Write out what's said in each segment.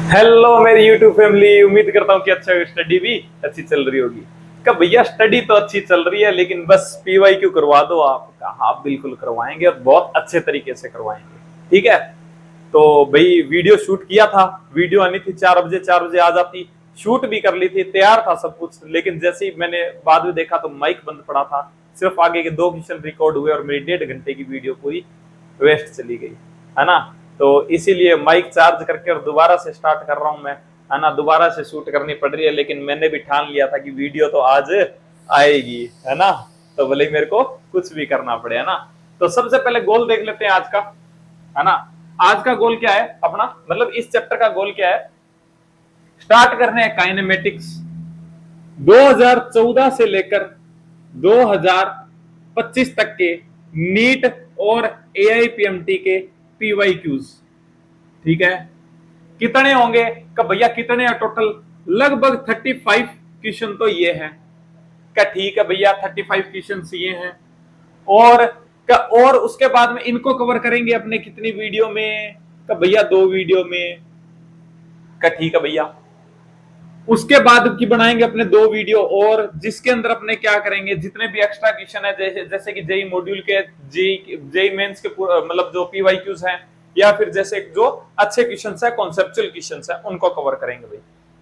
Hello मेरी YouTube family, उम्मीद करता हूँ कि अच्छा स्टडी भी अच्छी चल रही होगी। कब भैया स्टडी तो अच्छी चल रही है, लेकिन बस पीवाईक्यू करवा दो। आप कहा बिल्कुल करवाएंगे और बहुत अच्छे तरीके से करवाएंगे। ठीक है, तो भाई वीडियो शूट किया था। वीडियो आनी थी 4 बजे, 4 बजे आ जाती। शूट भी कर ली थी, तैयार था सब कुछ, लेकिन जैसे ही मैंने बाद में देखा तो माइक बंद पड़ा था। सिर्फ आगे के 2 क्वेश्चन रिकॉर्ड हुए और मेरी 1.5 घंटे की वीडियो पूरी वेस्ट चली गई, है ना। तो इसीलिए माइक चार्ज करके और दोबारा से स्टार्ट कर रहा हूं मैं, है ना। दोबारा से शूट करनी पड़ रही है, लेकिन मैंने भी ठान लिया था कि वीडियो तो आज आएगी, है ना। तो भले मेरे को कुछ भी करना पड़े, है ना। तो सबसे पहले गोल देख लेते हैं आज का, है ना। आज का गोल क्या है अपना, मतलब इस चैप्टर का गोल क्या है। स्टार्ट करने हैं काइनेमेटिक्स 2014 से लेकर 2025 तक के नीट और एआईपीएमटी के पीवाईक्यूज। ठीक है, कितने होंगे का भैया, कितने हैं टोटल। लगभग 35 क्वेश्चन तो ये है का। ठीक है भैया, 35 क्वेश्चन ये हैं। और का, और उसके बाद में इनको कवर करेंगे अपने कितनी वीडियो में का भैया, 2 वीडियो में का। ठीक है भैया, उसके बाद की बनाएंगे अपने 2 वीडियो और, जिसके अंदर अपने क्या करेंगे, जितने भी एक्स्ट्रा क्वेश्चन है, जैसे कि जेई मॉड्यूल के, जेई मेंस के मतलब जो पीवाईक्यूज हैं, या फिर जैसे जो अच्छे क्वेश्चन है, कॉन्सेप्चुअल क्वेश्चन है, उनको कवर करेंगे भाई।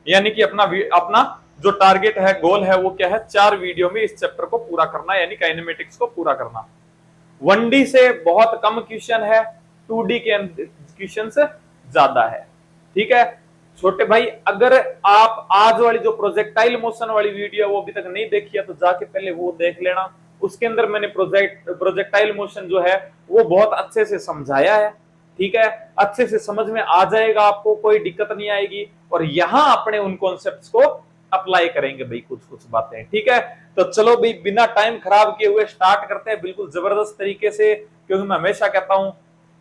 यानी कि अपना अपना जो टारगेट है, गोल है, वो क्या है, 4 वीडियो में इस चैप्टर को पूरा करना, यानी काइनेमेटिक्स को पूरा करना। 1D से बहुत कम क्वेश्चन है, 2D के क्वेश्चन ज्यादा है। ठीक है छोटे भाई, अगर आप आज वाली जो प्रोजेक्टाइल मोशन वाली वीडियो वो अभी तक नहीं देखी है, तो जाके पहले वो देख लेना। उसके अंदर मैंने प्रोजेक्टाइल मोशन जो है वो बहुत अच्छे से समझाया है। ठीक है, अच्छे से समझ में आ जाएगा, आपको कोई दिक्कत नहीं आएगी। और यहां अपने उन कॉन्सेप्ट्स को अप्लाई करेंगे भाई, कुछ कुछ बातें। ठीक है, तो चलो भाई बिना टाइम खराब किए हुए स्टार्ट करते हैं बिल्कुल जबरदस्त तरीके से। क्योंकि मैं हमेशा कहता हूं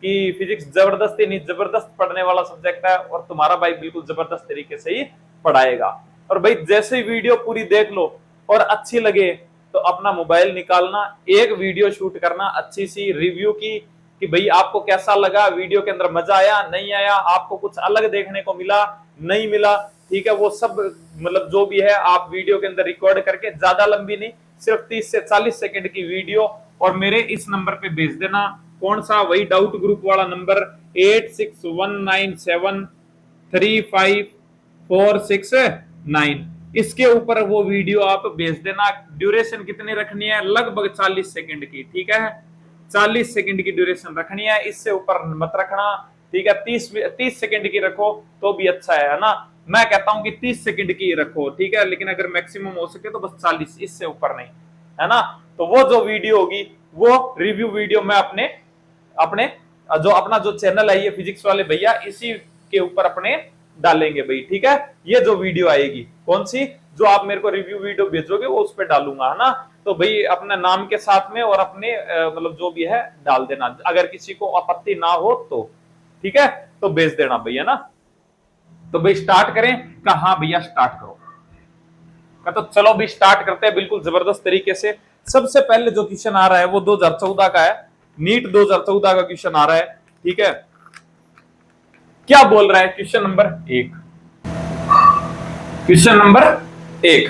कि फिजिक्स जबरदस्ती नहीं, जबरदस्त पढ़ने वाला सब्जेक्ट है, और तुम्हारा भाई बिल्कुल जबरदस्त तरीके से ही पढ़ाएगा। और भाई जैसे ही वीडियो पूरी देख लो और अच्छी लगे तो अपना मोबाइल निकालना, एक वीडियो शूट करना अच्छी सी रिव्यू की, कि भाई आपको कैसा लगा, वीडियो के अंदर मजा आया नहीं आया, आपको कुछ अलग देखने को मिला नहीं मिला। ठीक है, वो सब मतलब जो भी है आप वीडियो के अंदर रिकॉर्ड करके, ज्यादा लंबी नहीं, सिर्फ 30 से 40 सेकंड की वीडियो, और मेरे इस नंबर पे भेज देना। कौन सा, वही डाउट ग्रुप वाला नंबर 8619735469। इसके ऊपर वो वीडियो आप भेज देना। ड्यूरेशन कितनी रखनी है, लगभग 40 सेकंड की। ठीक है, 40 सेकंड की ड्यूरेशन रखनी है, इससे ऊपर मत रखना। ठीक है, 30 सेकंड की रखो तो भी अच्छा है ना। मैं कहता हूं कि 30 सेकंड की रखो, ठीक है, लेकिन अगर मैक्सिमम हो सके तो बस 40, इससे ऊपर नहीं, है ना। तो वो जो वीडियो होगी वो रिव्यू वीडियो मैं अपने अपने अपना जो चैनल है ये फिजिक्स वाले भैया, इसी के ऊपर अपने डालेंगे भाई। ठीक है, ये जो वीडियो आएगी, कौन सी, जो आप मेरे को रिव्यू वीडियो भेजोगे वो उस पर डालूंगा, है ना। तो भाई अपने नाम के साथ में और अपने मतलब जो भी है डाल देना, अगर किसी को आपत्ति ना हो तो। ठीक है, तो भेज देना भैया ना। तो भाई स्टार्ट करें का, हाँ भैया स्टार्ट करो का। तो चलो भाई स्टार्ट करते हैं बिल्कुल जबरदस्त तरीके से। सबसे पहले जो क्वेश्चन आ रहा है वो 2014 का है, नीट 2014 का क्वेश्चन आ रहा है। ठीक है, क्या बोल रहा है क्वेश्चन नंबर 1। क्वेश्चन नंबर 1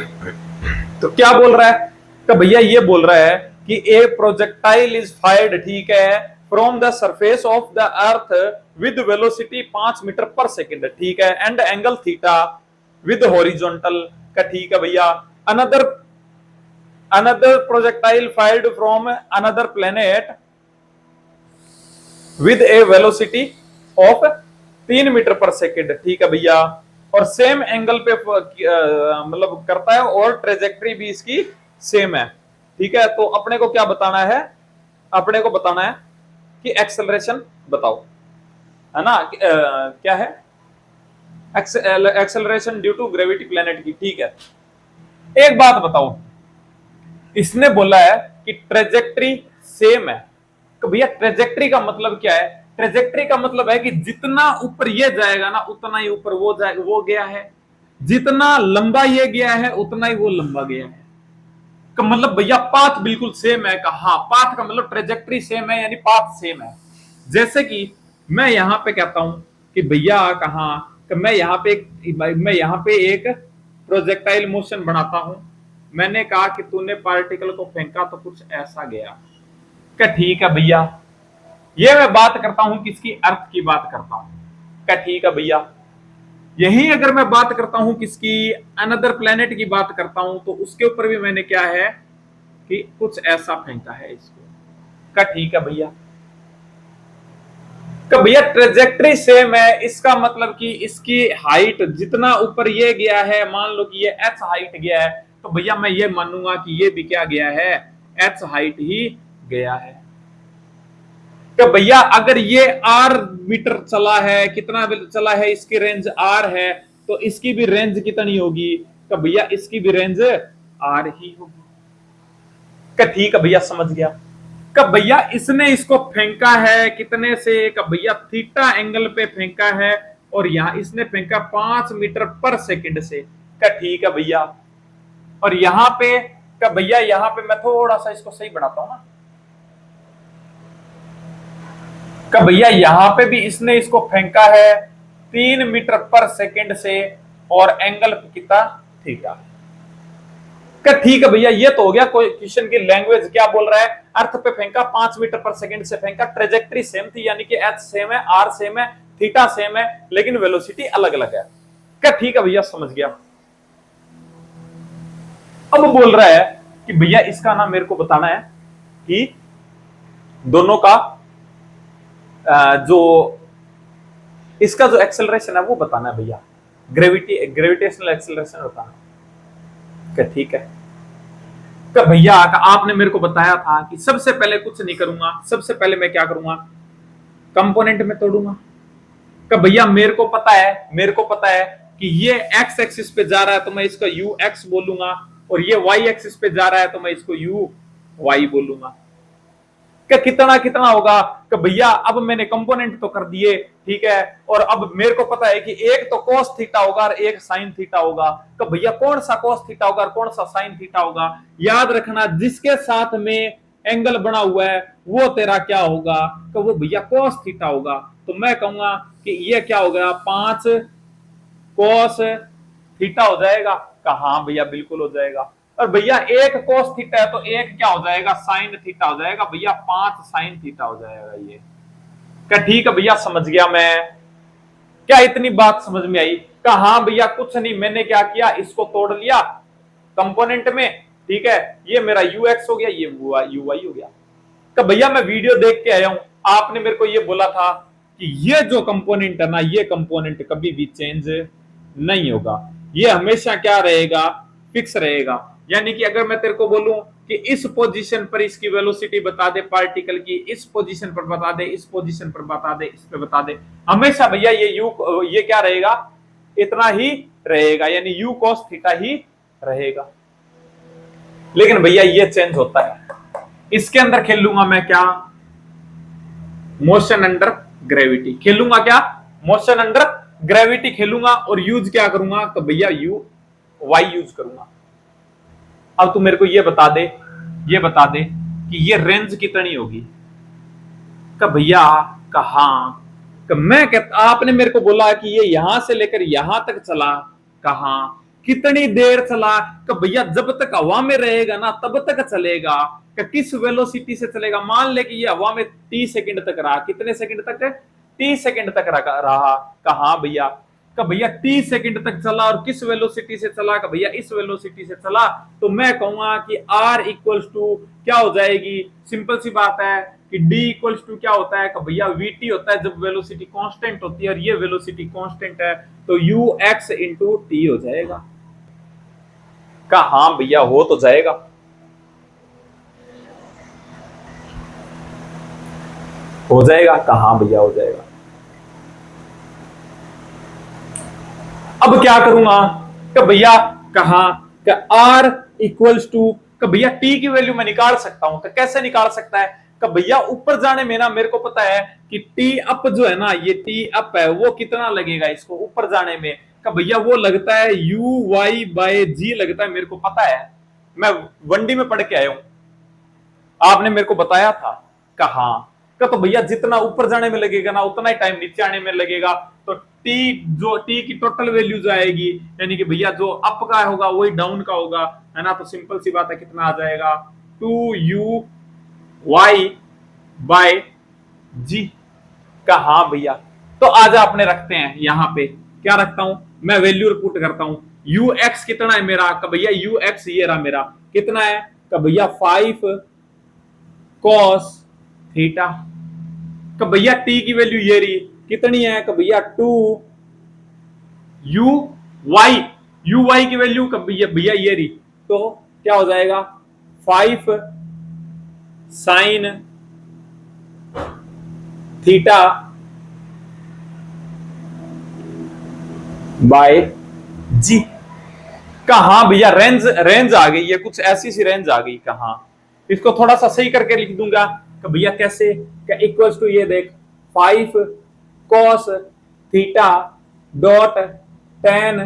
तो क्या बोल रहा है कि भैया ये बोल रहा है कि ए प्रोजेक्टाइल इज फायर्ड, ठीक है, from the surface of the earth with velocity 5 metre per second, ठीक है, and angle theta with horizontal का। ठीक है भैया, another another projectile fired from another planet with a velocity of 3 metre per second. ठीक है भैया, और सेम एंगल पे मतलब करता है, और ट्रेजेक्ट्री भी इसकी सेम है। ठीक है, तो अपने को क्या बताना है, अपने को बताना है कि एक्सेलरेशन बताओ, है ना। क्या है acceleration due to gravity planet की। ठीक है, एक बात बताओ, इसने बोला है कि ट्रेजेक्ट्री सेम है। तो भैया ट्रेजेक्ट्री का मतलब क्या है, ट्रेजेक्ट्री का मतलब है कि जितना ऊपर ये जाएगा ना उतना ही ऊपर वो जाएगा, वो गया है। जितना लंबा ये गया है उतना ही वो लंबा गया है। का मतलब भैया पाथ बिल्कुल सेम है। हाँ, पाथ का मतलब ट्रेजेक्ट्री सेम है, यानी पाथ सेम है। जैसे कि मैं यहां पे कहता हूं कि भैया कहा कि मैं यहाँ पे एक प्रोजेक्टाइल मोशन बनाता हूं। मैंने कहा कि तूने पार्टिकल को फेंका तो कुछ ऐसा गया। क्या ठीक है भैया, ये मैं बात करता हूं किसकी, अर्थ की बात करता हूं। क्या ठीक है भैया, यही अगर मैं बात करता हूं किसकी, अनदर प्लेनेट की बात करता हूं, तो उसके ऊपर भी मैंने क्या है कि कुछ ऐसा फेंका है इसको। क्या ठीक है भैया, कि भैया ट्रेजेक्ट्री सेम है, इसका मतलब कि इसकी हाइट जितना ऊपर ये गया है, मान लो कि ये एच हाइट गया है, तो भैया मैं ये मानूंगा कि ये भी क्या गया है, एच हाइट ही गया है। कि भैया अगर ये आर मीटर चला है, कितना चला है, इसकी रेंज आर है, तो इसकी भी रेंज कितनी होगी, कि भैया इसकी भी रेंज आर ही होगी। कि ठीक है भैया समझ गया। कब भैया इसने इसको फेंका है कितने से, कब भैया थीटा एंगल पे फेंका है, और यहां इसने फेंका 5 मीटर पर सेकंड से। क्या ठीक है भैया, और यहां पे कब भैया, यहां पे मैं थोड़ा सा इसको सही बनाता हूं ना, कब भैया यहां पे भी इसने इसको फेंका है 3 मीटर पर सेकंड से, और एंगल कितना, थीटा। क्या ठीक है भैया, ये तो हो गया कोई क्वेश्चन की लैंग्वेज क्या बोल रहा है, अर्थ पे फेंका 5 मीटर पर सेकंड से फेंका, ट्रेजेक्ट्री सेम थी, यानी कि एच सेम है, आर सेम है, थीटा सेम है, लेकिन वेलोसिटी अलग अलग है। क्या ठीक है भैया समझ गया। अब बोल रहा है कि भैया इसका ना मेरे को बताना है कि दोनों का जो इसका जो एक्सेलरेशन है वो बताना है भैया, ग्रेविटेशनल एक्सेलरेशन बताना। क्या ठीक है, तो भैया आपने मेरे को बताया था कि सबसे पहले कुछ नहीं करूंगा, सबसे पहले मैं क्या करूंगा, कंपोनेंट में तोड़ूंगा। कि भैया मेरे को पता है कि ये एक्स एक्सिस पे जा रहा है तो मैं इसका यू एक्स बोलूंगा, और ये वाई एक्सिस पे जा रहा है तो मैं इसको यू वाई बोलूंगा। कि कितना कितना होगा, कि भैया अब मैंने कंपोनेंट तो कर दिए, ठीक है, और अब मेरे को पता है कि एक तो cos थीटा होगा और एक sin थीटा होगा। कि भैया कौन सा cos थीटा होगा और कौन सा sin थीटा होगा, याद रखना जिसके साथ में एंगल बना हुआ है वो तेरा क्या होगा, कि वो भैया cos थीटा होगा। तो मैं कहूंगा कि ये क्या हो गया, 5 cos थीटा हो जाएगा। कहा हाँ भैया बिल्कुल हो जाएगा। और भैया एक cos थीटा है तो एक क्या हो जाएगा, sin थीटा हो जाएगा। भैया 5 sin थीटा हो जाएगा ये। क्या ठीक है भैया समझ गया मैं, क्या इतनी बात समझ में आई। कहा हाँ भैया कुछ नहीं, मैंने क्या किया, इसको तोड़ लिया कंपोनेंट में, ठीक है, ये मेरा यू एक्स हो गया, ये यू वाई हो गया। कि भैया मैं वीडियो देख के आया हूं, आपने मेरे को ये बोला था कि ये जो कंपोनेंट है ना, ये कंपोनेंट कभी भी चेंज नहीं होगा, ये हमेशा क्या रहेगा, फिक्स रहेगा। यानी कि अगर मैं तेरे को बोलूं कि इस पोजीशन पर इसकी वेलोसिटी बता दे पार्टिकल की, इस पोजीशन पर बता दे, इस पोजीशन पर बता दे, इस पे बता दे, हमेशा भैया ये क्या रहेगा, इतना ही रहेगा, यानी यू कॉस थीटा ही रहेगा। लेकिन भैया ये चेंज होता है, इसके अंदर खेल लूंगा मैं क्या, मोशन अंडर ग्रेविटी खेलूंगा, क्या मोशन अंडर ग्रेविटी खेलूंगा, और यूज क्या करूंगा, तो भैया यू वाई यूज करूंगा। अब तू मेरे को ये बता दे कि ये रेंज कितनी होगी। का भैया कहा, मैं कहता, आपने मेरे को बोला कि ये यहां से लेकर यहां तक चला, कहा कितनी देर चला, कि भैया जब तक हवा में रहेगा ना तब तक चलेगा। कि किस वेलोसिटी से चलेगा, मान ले कि ये हवा में 30 सेकंड तक रहा, कितने सेकंड तक, 30 सेकंड तक रहा। कहा भैया, का भैया 30 सेकंड तक चला, और किस वेलोसिटी से चला, का भैया इस वेलोसिटी से चला। तो मैं कहूंगा कि R इक्वल्स टू क्या हो जाएगी, सिंपल सी बात है कि D इक्वल्स टू क्या होता है, का भैया VT होता है जब वेलोसिटी कांस्टेंट होती है, और ये वेलोसिटी कांस्टेंट है, तो UX इंटू T हो जाएगा। का हाँ भैया हो तो जाएगा। हो जाएगा, का हाँ भैया हो जाएगा। अब क्या करूंगा, कि भैया कहा कि R इक्वल्स टू, कि भैया T की वैल्यू मैं निकाल सकता हूं, तो कैसे निकाल सकता है, कि भैया ऊपर जाने में ना मेरे को पता है कि T अप जो है ना, ये T अप है वो कितना लगेगा इसको ऊपर जाने में, कि भैया वो लगता है यू वाई बाय जी लगता है, मेरे को पता है, मैं 1D में पढ़ के आया हूं, आपने मेरे को बताया था। कहा तो भैया जितना ऊपर जाने में लगेगा ना उतना ही टाइम नीचे आने में लगेगा, तो जो टी की टोटल वैल्यू जो आएगी, यानी कि भैया जो अप का होगा वही डाउन का होगा, है ना। तो सिंपल सी बात है, कितना आ जाएगा 2u y जी का। हाँ भैया, तो आज अपने रखते हैं यहां पे, क्या रखता हूं मैं, वैल्यू रिपोर्ट करता हूं। यू एक्स कितना है मेरा का भैया, यू एक्स ये रहा मेरा, कितना है का भैया 5 cos थीटा का। भैया टी की वैल्यू ये रही, कितनी है का भैया 2 यू वाई की वैल्यू का भैया भैया ये रही, तो क्या हो जाएगा 5 साइन थीटा बाय जी। कहा भैया रेंज रेंज आ गई है, कुछ ऐसी सी रेंज आ गई कहा। इसको थोड़ा सा सही करके लिख दूंगा कि भैया कैसे, क्या इक्वल्स टू ये देख 5 cos theta dot ten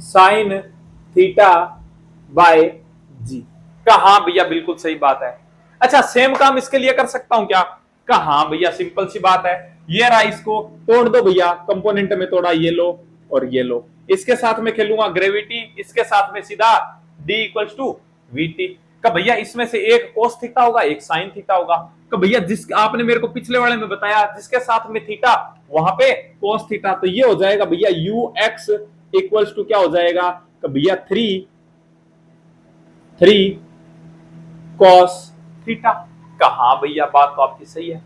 sine theta by g. कहा भैया बिल्कुल सही बात है। अच्छा सेम काम इसके लिए कर सकता हूं क्या, कहा भैया सिंपल सी बात है, ये रहा, इसको तोड़ दो भैया, कंपोनेंट में तोड़ा, ये लो और ये लो, इसके साथ में खेलूंगा ग्रेविटी, इसके साथ में सीधा d इक्वल्स टू वीटी का। भैया इसमें से एक कोस थीटा होगा, एक साइन थीटा होगा का। भैया जिस आपने मेरे को पिछले वाले में बताया जिसके साथ में थीटा वहां पे कोस थीटा, तो ये हो जाएगा भैया यू एक्स इक्वल्स टू क्या हो जाएगा का भैया 3 cos थीटा। कहा भैया बात तो आपकी सही है।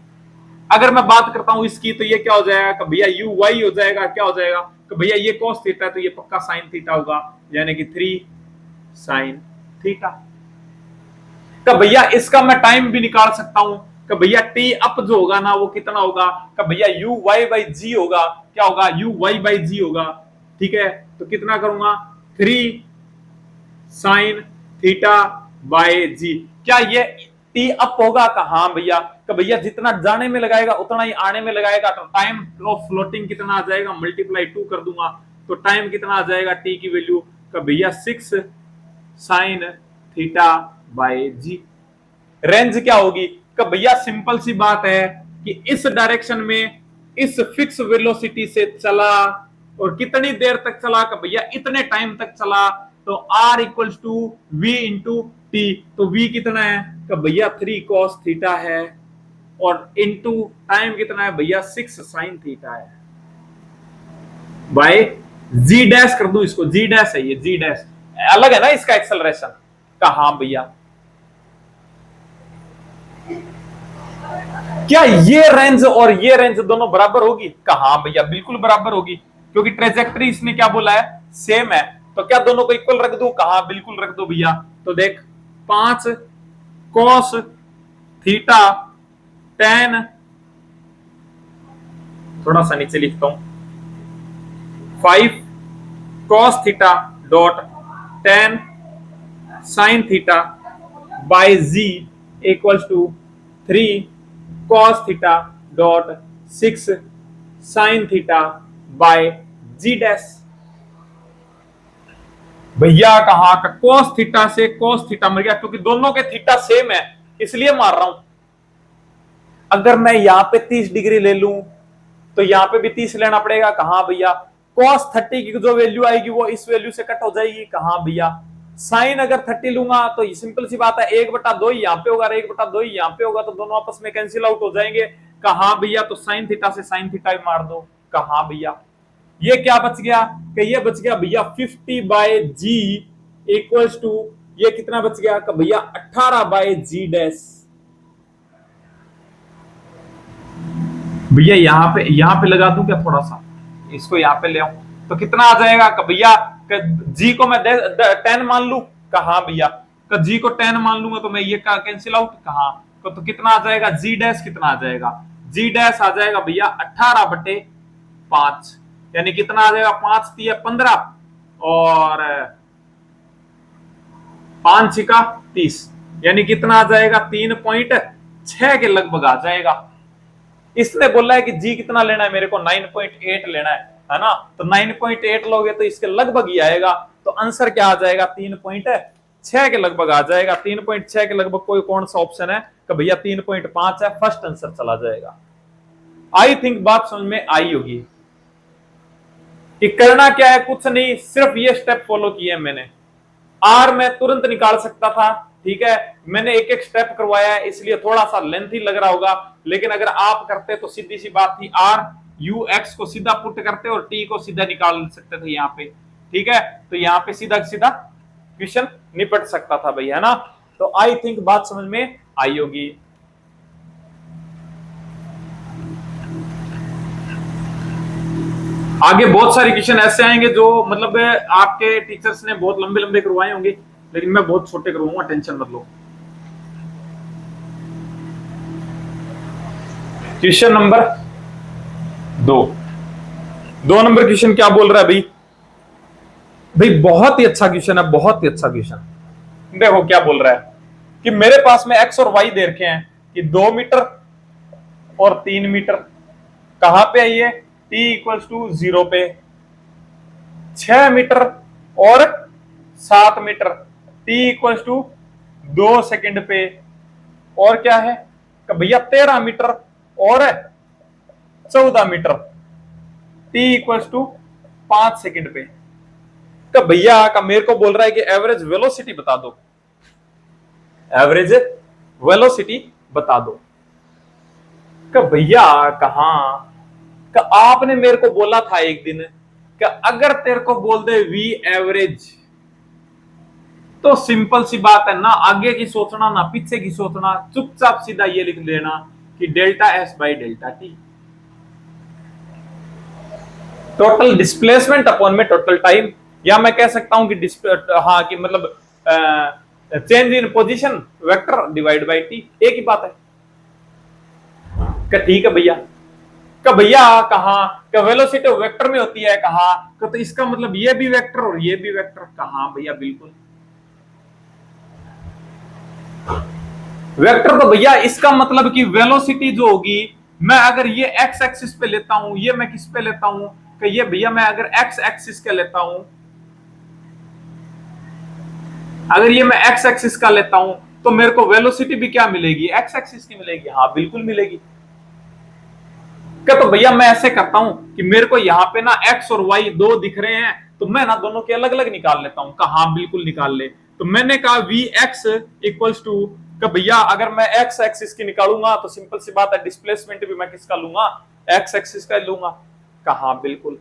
अगर मैं बात करता हूं इसकी, तो ये क्या हो जाएगा कि भैया यू वाई हो जाएगा, क्या हो जाएगा कि भैया ये cos थीटा है तो ये पक्का साइन थीटा होगा, यानी कि 3 साइन थीटा का। भैया इसका मैं टाइम भी निकाल सकता हूं कि भैया टी अप जो होगा ना वो कितना होगा कि भैया यू वाई बाई जी होगा, क्या होगा यू वाई बाई जी होगा, ठीक है। तो कितना करूंगा 3 साइन थीटा बाय जी। क्या ये टी अप होगा का, हाँ भैया का। भैया जितना जाने में लगाएगा उतना ही आने में लगाएगा, तो टाइम ऑफ फ्लोटिंग कितना आ जाएगा, मल्टीप्लाई 2 कर दूंगा, तो टाइम कितना आ जाएगा टी की वैल्यू का भैया 6 sine theta by g. Range क्या होगी का भैया सिंपल सी बात है कि इस डायरेक्शन में इस फिक्स वेलोसिटी से चला और कितनी देर तक चला का भैया इतने टाइम तक चला, तो r equals to v into t. तो v कितना है का भैया 3 cos थीटा है, और इंटू टाइम कितना है भैया 6 साइन थीटा है बाय जी डैश कर दूं इसको, जी डैश है ये, जी डैश अलग है ना इसका एक्सेलरेशन का। हाँ भैया क्या ये रेंज और ये रेंज दोनों बराबर होगी, कहा भैया बिल्कुल बराबर होगी, क्योंकि ट्रेजेक्टरी इसने क्या बोला है सेम है, तो क्या दोनों को इक्वल रख दूं, कहा बिल्कुल रख दो भैया। तो देख 5 cos थीटा टेन, थोड़ा सा नीचे लिखता हूं, 5 cos theta dot ten sine theta by g equals to 3 cos theta dot 6 sine theta by g dash. भैया कहा का cos थीटा से cos थीटा मर गया, क्योंकि दोनों के थीटा सेम है इसलिए मार रहा हूं। अगर मैं यहां पे 30 डिग्री ले लूं तो यहां पे भी 30 लेना पड़ेगा, कहा भैया cos 30 की जो वैल्यू आएगी वो इस वैल्यू से कट हो जाएगी, कहा भैया साइन अगर 30 लूंगा तो सिंपल सी बात है 1/2 यहां पे होगा, 1/2 यहां पे होगा, तो दोनों आपस में कैंसिल आउट हो जाएंगे, कहा भैया तो साइन थीटा से साइन थीटा भी मार दो, कहा भैया ये क्या बच गया कि ये बच गया भैया 50 बाय जी इक्वल्स टू ये कितना बच गया कि भैया 18 बाय जी डैश। भैया यहां पे लगा दूं क्या, थोड़ा सा इसको यहां पे ले आऊं तो कितना आ जाएगा कि भैया जी को मैं 10 मान लू, कहा भैया तो जी को 10 मान लूंगा तो मैं ये का कैंसिल आउट, कहा तो कितना आ जाएगा जी डैश, कितना आ जाएगा जी डैश आ जाएगा भैया 18/5, यानी कितना आ जाएगा 5 3 15 और 5 6 30, यानी कितना आ जाएगा 3.6 के लगभग आ जाएगा। इसने बोला है कि जी कितना लेना है मेरे को 9.8 लेना है ना, तो 9.8 लोगे तो इसके लगभग ही आएगा, तो आंसर क्या आ जाएगा 3.6 के लगभग आ जाएगा। 3.6 के लगभग कोई कौन सा ऑप्शन है कि भैया 3.5 है, फर्स्ट आंसर चला जाएगा। आई थिंक बात समझ में आई होगी। कि करना क्या है, कुछ नहीं, सिर्फ ये स्टेप फॉलो किए मैंने। आर मैं तुरंत निकाल सकता था, ठीक है, मैंने एक एक स्टेप करवाया है, इसलिए थोड़ा सा लेंथी लग रहा होगा, लेकिन अगर आप करते तो सीधी सी बात थी, आर यू एक्स को सीधा पुट करते और टी को सीधा निकाल सकते थे यहाँ पे, ठीक है। तो यहाँ पे सीधा सीधा क्वेश्चन निपट सकता था भाई, है ना। तो आई थिंक बात समझ में आई होगी। आगे बहुत सारे क्वेश्चन ऐसे आएंगे जो मतलब आपके टीचर्स ने बहुत लंबे लंबे करवाए होंगे, लेकिन मैं बहुत छोटे करवाऊंगा, टेंशन मत लो। क्वेश्चन नंबर 2 नंबर क्वेश्चन क्या बोल रहा है भाई? भाई बहुत ही अच्छा क्वेश्चन है, बहुत ही अच्छा क्वेश्चन। देखो क्या बोल रहा है कि मेरे पास में एक्स और वाई दे रखे हैं कि 2 मीटर और 3 मीटर। कहां पे है ये? t इक्वल्स टू 0 पे। 6 मीटर और 7 metre, t equals to 2 second पे। और क्या है कि भैया 13 मीटर और 14 metre, t equals to 5 second पे। तो भैया का मेरे को बोल रहा है कि एवरेज वेलोसिटी बता दो, एवरेज वेलोसिटी बता दो। कि भैया कहां कि आपने मेरे को बोला था एक दिन कि अगर तेरे को बोल दे वी एवरेज, तो सिंपल सी बात है ना, आगे की सोचना ना पीछे की सोचना, चुपचाप सीधा ये लिख देना कि delta S by delta T, total displacement upon में टोटल टाइम। या मैं कह सकता हूं कि हाँ कि मतलब change in position vector divide by T, एक ही बात है। ठीक है भैया, का भैया कहा का वेलोसिटी वेक्टर में होती है, कहा तो इसका मतलब ये भी वेक्टर और ये भी वेक्टर, कहा भैया बिल्कुल वेक्टर। तो भैया इसका मतलब कि वेलोसिटी जो होगी, मैं अगर ये एक्स एक्सिस पे लेता हूं, ये मैं किस पे लेता हूं कि ये भैया मैं अगर एक्स एक्सिस का लेता हूं, अगर ये मैं एक्स एक्सिस का लेता हूं तो मेरे को वेलोसिटी भी क्या मिलेगी? एक्स एक्सिस की मिलेगी। हाँ बिल्कुल मिलेगी। क्या तो भैया मैं ऐसे करता हूं कि मेरे को यहाँ पे ना एक्स और वाई दो दिख रहे हैं, तो मैं ना दोनों के अलग अलग निकाल लेता हूं। कहा हाँ बिल्कुल निकाल ले। तो मैंने कहा वी एक्स इक्वल्स टू, भैया अगर मैं एक्स एक्सिस की निकालूंगा तो सिंपल सी बात है, डिस्प्लेसमेंट भी मैं किसका लूंगा? एक्स एक्सिस का लूंगा। कहा बिल्कुल।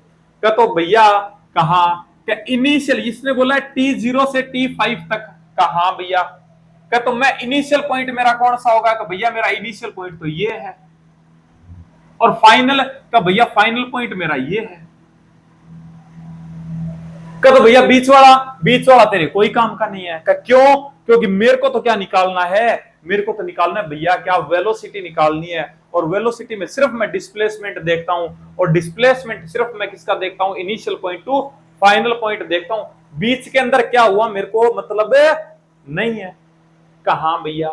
क्या तो भैया कहा क्या इनिशियल, इसने बोला T0 से T5 तक। कहा भैया क्या तो मैं इनिशियल पॉइंट मेरा कौन सा होगा? कि भैया मेरा इनिशियल पॉइंट तो ये है, और फाइनल का भैया फाइनल पॉइंट मेरा ये है। का तो भैया बीच वाला तेरे कोई काम का नहीं है। का क्यों? क्योंकि मेरे को तो क्या निकालना है? मेरे को तो निकालना है भैया क्या? वेलोसिटी निकालनी है। और वेलोसिटी में सिर्फ मैं डिस्प्लेसमेंट देखता हूं, और डिस्प्लेसमेंट सिर्फ मैं किसका देखता हूं? Initial point two final point देखता हूं। बीच के अंदर क्या हुआ मेरे को मतलब नहीं है। कहा भैया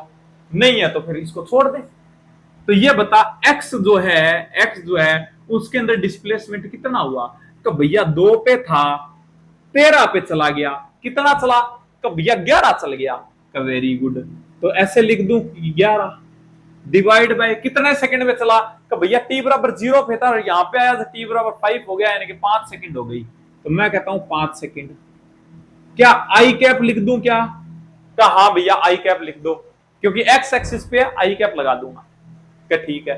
नहीं है, तो फिर इसको छोड़ दे। तो ये बता x जो है उसके अंदर डिस्प्लेसमेंट कितना हुआ? तो भैया 2 पे था, 13 पे चला गया। कितना चला? तो भैया 11 चल गया। का वेरी गुड। तो ऐसे लिख दूं 11 डिवाइड बाय कितने सेकंड में चला? तो भैया t बराबर 0 पे था और यहां पे आया तो t बराबर 5 हो गया, यानी कि 5 सेकंड हो गई। तो मैं कहता हूं 5 सेकंड। क्या आई कैप लिख दूं क्या? हाँ भैया आई कैप लिख दो, क्योंकि एक्स एक्सिस पे आई कैप लगा दूंगा। क्या ठीक है।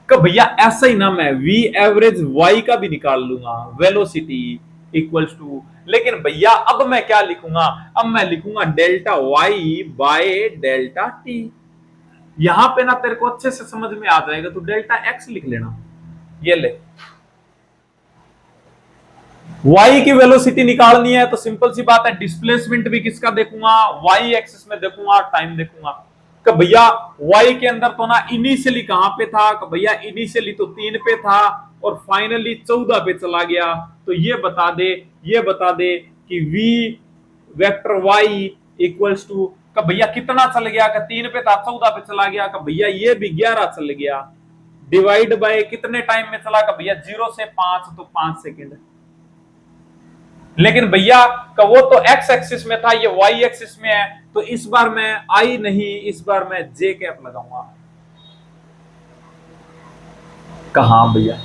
कि भैया ऐसा ही ना मैं वी एवरेज वाई का भी निकाल लूंगा, वेलोसिटी इक्वल्स टू, लेकिन भैया अब मैं क्या लिखूंगा? अब मैं लिखूंगा delta y by delta t. यहां पे ना तेरे को अच्छे से समझ में आ जाएगा, तो डेल्टा एक्स लिख लेना। ये ले, वाई की वेलोसिटी निकालनी है तो सिंपल सी बात है, डिस्प्लेसमेंट भी किसका देखूंगा? वाई एक्सिस में देखूंगा, टाइम देखूंगा। कि भैया वाई के अंदर तो ना इनिशियली कहां पे था? कि भैया इनिशियली तो 3 पे था और फाइनली 14 पे चला गया। तो ये बता दे कि v vector y equals to, का भैया कितना चल गया? का 3 पे था 14 पे चला गया। का भैया ये भी 11 चल गया। डिवाइड बाय कितने टाइम में चला? का भैया 0 से 5 तो 5 सेकेंड। लेकिन भैया का वो तो एक्स एक्सिस में था, ये वाई एक्सिस में है, तो इस बार मैं आई नहीं, इस बार मैं जे कैप लगाऊंगा। कहा भैया?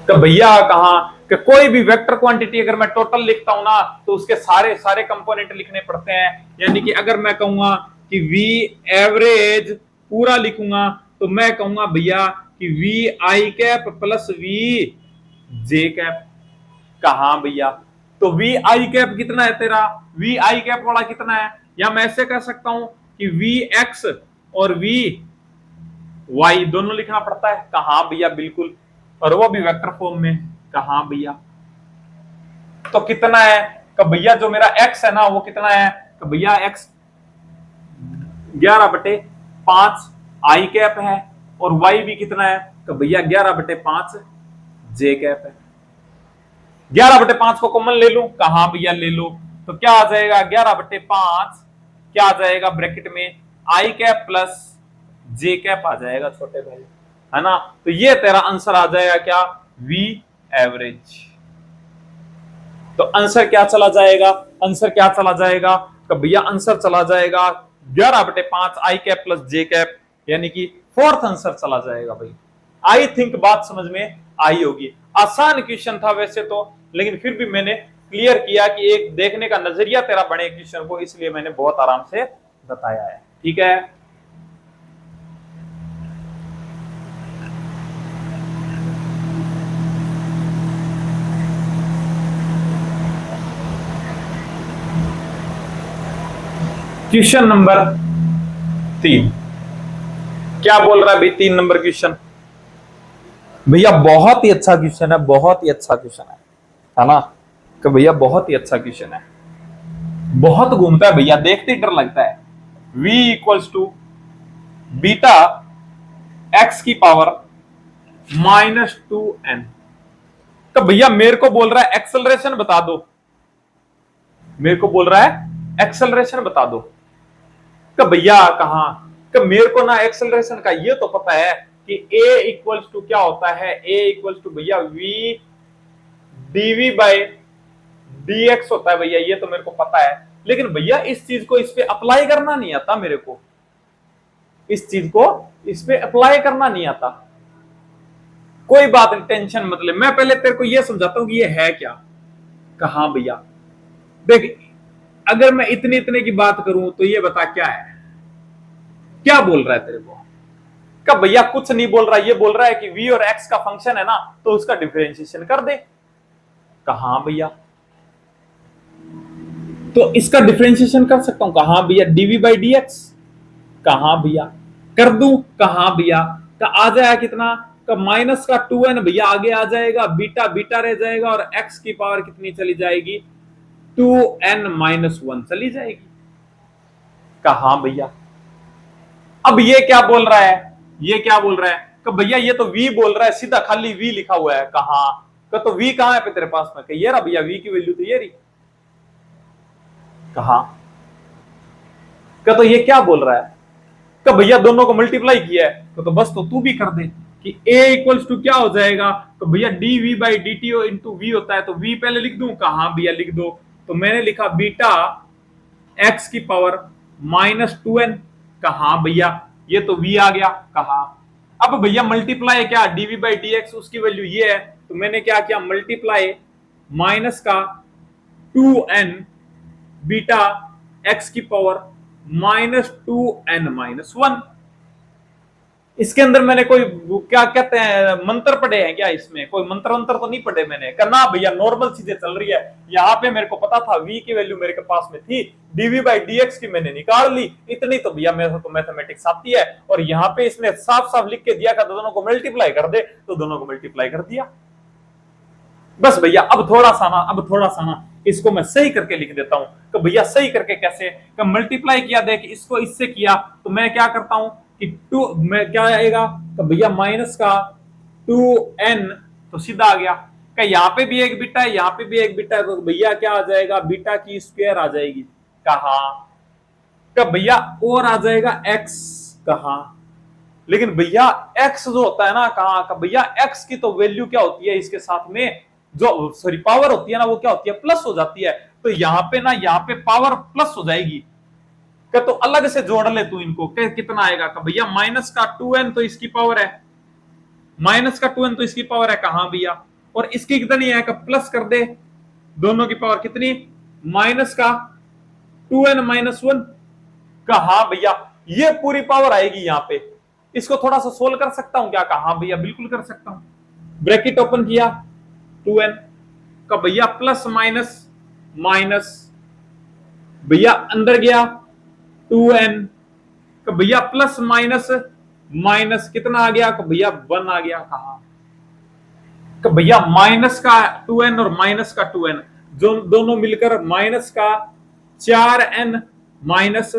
तो भैया कहा कि कोई भी वेक्टर क्वांटिटी अगर मैं टोटल लिखता हूं ना तो उसके सारे सारे कंपोनेंट लिखने पड़ते हैं। यानी कि अगर मैं कहूंगा कि वी एवरेज पूरा लिखूंगा तो मैं कहूंगा भैया कि v i cap plus v j cap. कहा भैया? तो वी आई कैप कितना है तेरा? वी आई कैप वाला कितना है? या मैं ऐसे कह सकता हूं कि वी एक्स और वी वाई दोनों लिखना पड़ता है। कहा भैया? बिल्कुल, और वो भी वेक्टर फॉर्म में। कहा भैया? तो कितना है कि भैया जो मेरा एक्स है ना वो कितना है कि भैया एक्स 11/5 आई कैप है, और वाई भी कितना है कि भैया 11/5 जे कैप है। 11/5 को कॉमन ले लूं? कहा भैया ले लो। तो क्या आ जाएगा? 11/5 क्या आ जाएगा ब्रैकेट में? आई कैप प्लस जे कैप आ जाएगा छोटे भाई, है ना। तो ये तेरा आंसर आ जाएगा क्या? V average. तो आंसर क्या चला जाएगा? आंसर क्या चला जाएगा? तो भैया आंसर चला जाएगा 11/5 आई कैप प्लस जे कैप, यानी कि फोर्थ आंसर चला जाएगा भाई। आई थिंक बात समझ में आई होगी। आसान क्वेश्चन था वैसे तो, लेकिन फिर भी मैंने क्लियर किया कि एक देखने का नजरिया तेरा बने क्वेश्चन को, इसलिए मैंने बहुत आराम से बताया है। ठीक है। क्वेश्चन नंबर 3 क्या बोल रहा है भाई? 3 नंबर क्वेश्चन भैया बहुत ही अच्छा क्वेश्चन है, बहुत ही अच्छा क्वेश्चन है ना। कि भैया बहुत ही अच्छा क्वेश्चन है, बहुत घूमता है भैया, देखते ही डर लगता है। v equals to beta x की पावर -2n। तो भैया मेरे को बोल रहा है एक्सेलरेशन बता दो, मेरे को बोल रहा है एक्सेलरेशन बता दो। कि भैया कहा कि मेरे को ना एक्सेलरेशन का ये तो पता है कि a इक्वल्स टू क्या होता है? a इक्वल्स टू भैया v dv बाय dx होता है भैया, ये तो मेरे को पता है। लेकिन भैया इस चीज को इस पे अप्लाई करना नहीं आता मेरे को, इस चीज को इस पे अप्लाई करना नहीं आता। कोई बात नहीं, टेंशन मत ले, मैं पहले तेरे को ये समझाता हूं कि ये है क्या। कहा भैया देख, अगर मैं इतने इतने की बात करूं तो ये बता क्या है, क्या बोल रहा है तेरे को? कब भैया कुछ नहीं बोल रहा, ये बोल रहा है कि v और x का फंक्शन है ना तो उसका डिफरेंशिएशन कर दे। कहा भैया? तो इसका डिफरेंशिएशन कर सकता हूं। कहा भैया? dv by dx। कहा भैया? कर दूं? कहा भैया? का आ जाएगा कितना? का माइनस का 2n भैया आगे आ जाएगा, बीटा बीटा रह जाएगा, और x की पावर कितनी चली जाएगी? 2n-1 चली जाएगी। कहा भैया? अब ये क्या बोल रहा है? ये क्या बोल रहा है कि भैया ये तो v बोल रहा है, सीधा खाली v लिखा हुआ है। कहा तो v कहां है पे तेरे पास में? ये रहा भैया, v की वैल्यू तो ये रही। कहा तो ये क्या बोल रहा है कि भैया दोनों को मल्टीप्लाई किया है तो बस तो तू भी कर दे कि a इक्वल्स टू क्या हो जाएगा? तो भैया dv by dt into v होता है, तो v पहले लिख दूं? कहा भैया लिख दो। तो मैंने लिखा बीटा x की पावर -2n। कहा भैया? ये तो v आ गया। कहा अब भैया मल्टीप्लाई क्या? dv बाई dx उसकी वैल्यू ये है, तो मैंने क्या किया? मल्टीप्लाई माइनस का 2n बीटा x की पावर -2n-1। इसके अंदर मैंने कोई क्या कहते हैं मंत्र पढ़े हैं क्या? इसमें कोई मंत्र वंत्र तो नहीं पढ़े मैंने। करना भैया नॉर्मल चीजें चल रही है। यहाँ पे मेरे को पता था v की वैल्यू मेरे के पास में थी, dv बाई dx की मैंने निकाल ली, इतनी तो भैया मेरे को मैथमेटिक्स आती है। और यहाँ पे इसने साफ साफ लिख के दिया था दोनों को मल्टीप्लाई कर दे, तो दोनों को मल्टीप्लाई कर दिया। बस भैया अब थोड़ा सा ना इसको मैं सही करके लिख देता हूं। तो भैया सही करके कैसे? मल्टीप्लाई किया, देख इसको इससे किया, तो मैं क्या करता हूं कि 2 में क्या आएगा? तो भैया माइनस का 2n, तो सीधा आ गया। क्या यहाँ पे भी एक बीटा है, यहाँ पे भी एक बीटा है, तो भैया क्या आ जाएगा? बीटा की स्क्वायर आ जाएगी। कहा कब भैया? और आ जाएगा x। कहा लेकिन भैया x जो होता है ना, कहा का भैया x की तो वैल्यू क्या होती है इसके साथ में, जो सॉरी पावर होती है ना, वो क्या होती है? प्लस हो जाती है। तो यहाँ पे ना, यहाँ पे पावर प्लस हो जाएगी। क्या तो अलग से जोड़ ले तू इनको, कितना आएगा? का भैया माइनस का 2n तो इसकी पावर है, माइनस का 2n तो इसकी पावर है। कहा भैया? और इसकी कितनी है, प्लस कर दे, दोनों की पावर कितनी, माइनस का 2n-1 का। हाँ भैया ये पूरी पावर आएगी यहां पे। इसको थोड़ा सा सोल्व कर सकता हूं क्या, कहा हाँ भैया बिल्कुल कर सकता हूं। ब्रैकेट ओपन किया, 2n का भैया प्लस माइनस माइनस, भैया अंदर गया 2n का भैया प्लस माइनस माइनस कितना आ गया, का भैया 1 आ गया। कहा कि भैया माइनस का 2n और माइनस का 2n जो दोनों मिलकर माइनस का 4n-1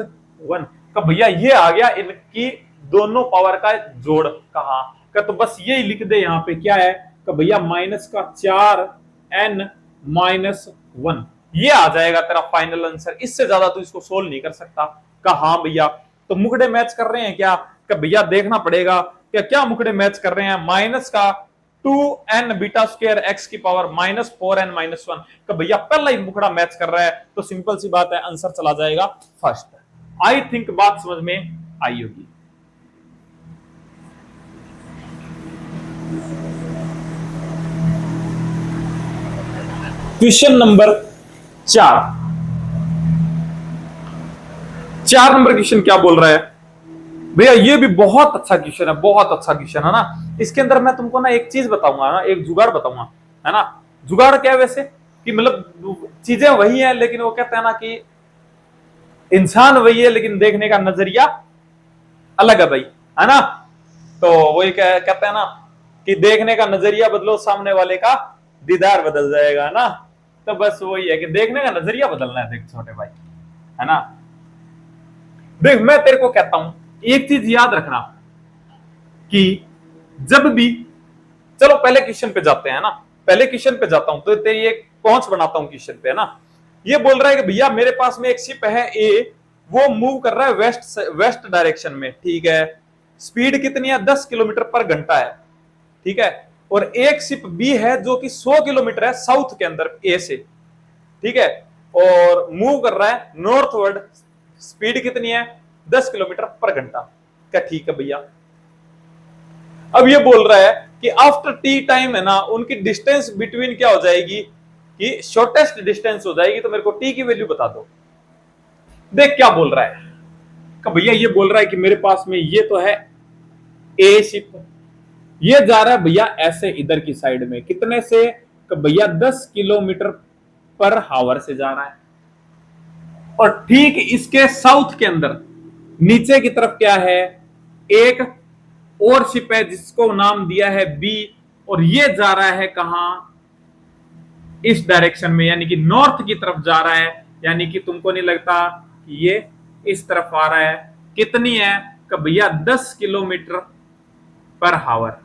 का भैया ये आ गया इनकी दोनों पावर का जोड़। कहा का तो बस ये लिख दे यहां पे क्या है, कि भैया माइनस का 4n-1 ये आ जाएगा तेरा फाइनल आंसर। इससे ज्यादा तो इसको सोल्व नहीं कर सकता। कहा हाँ भैया तो मुकड़े मैच कर रहे हैं क्या, कि भैया देखना पड़ेगा क्या क्या मुकड़े मैच कर रहे हैं। माइनस का 2n बीटा स्क्वायर एक्स की पावर -4n-1 का भैया पहला ही मुखड़ा मैच कर रहा है, तो सिंपल सी बात है आंसर चला जाएगा फर्स्ट। आई थिंक बात समझ में आई होगी। क्वेश्चन नंबर 4 नंबर क्वेश्चन क्या बोल रहा है भैया, ये भी बहुत अच्छा क्वेश्चन है, बहुत अच्छा क्वेश्चन है ना। इसके अंदर मैं तुमको ना एक चीज बताऊंगा ना, एक जुगाड़ बताऊंगा, है ना। जुगाड़ क्या है वैसे, कि मतलब चीजें वही है लेकिन वो कहते हैं ना कि इंसान वही है लेकिन देखने का नजरिया अलग है भाई, है ना। तो वही कहते हैं ना कि देखने का नजरिया बदलो सामने वाले का दीदार बदल जाएगा, है ना। तो बस वही है कि देखने का नजरिया बदलना है, देख छोटे भाई, है ना। देख मैं तेरे को कहता हूं एक चीज याद रखना कि जब भी, चलो पहले क्वेश्चन पे जाते हैं ना, पहले क्वेश्चन पे जाता हूं तो तेरी एक पहुंच बनाता हूं क्वेश्चन पे, है ना। ये बोल रहा है कि भैया मेरे पास में एक शिप है ए, वो मूव कर रहा है वेस्ट डायरेक्शन में, ठीक है। स्पीड कितनी है, 10 किलोमीटर पर घंटा है, ठीक है। और एक शिप बी है जो कि 100 किलोमीटर है साउथ के अंदर ए से, ठीक है, और मूव कर रहा है नॉर्थवर्ड, स्पीड कितनी है 10 किलोमीटर पर घंटा। क्या ठीक है भैया। अब ये बोल रहा है कि आफ्टर टी टाइम है ना उनकी डिस्टेंस बिटवीन क्या हो जाएगी, कि शॉर्टेस्ट डिस्टेंस हो जाएगी, तो मेरे को टी की वैल्यू बता दो। देख क्या बोल रहा है कि भैया ये बोल रहा है कि मेरे पास में ये तो है ए शिप, ये जा रहा है भैया ऐसे इधर की साइड में कितने से, कि भैया 10 किलोमीटर पर हावर से जा रहा है। और ठीक इसके साउथ के अंदर नीचे की तरफ क्या है, एक और शिप है जिसको नाम दिया है बी, और ये जा रहा है कहां, इस डायरेक्शन में, यानी कि नॉर्थ की तरफ जा रहा है। यानी कि तुमको नहीं लगता कि ये इस तरफ आ रहा है, कितनी है, कि भैया 10 किलोमीटर पर हावर,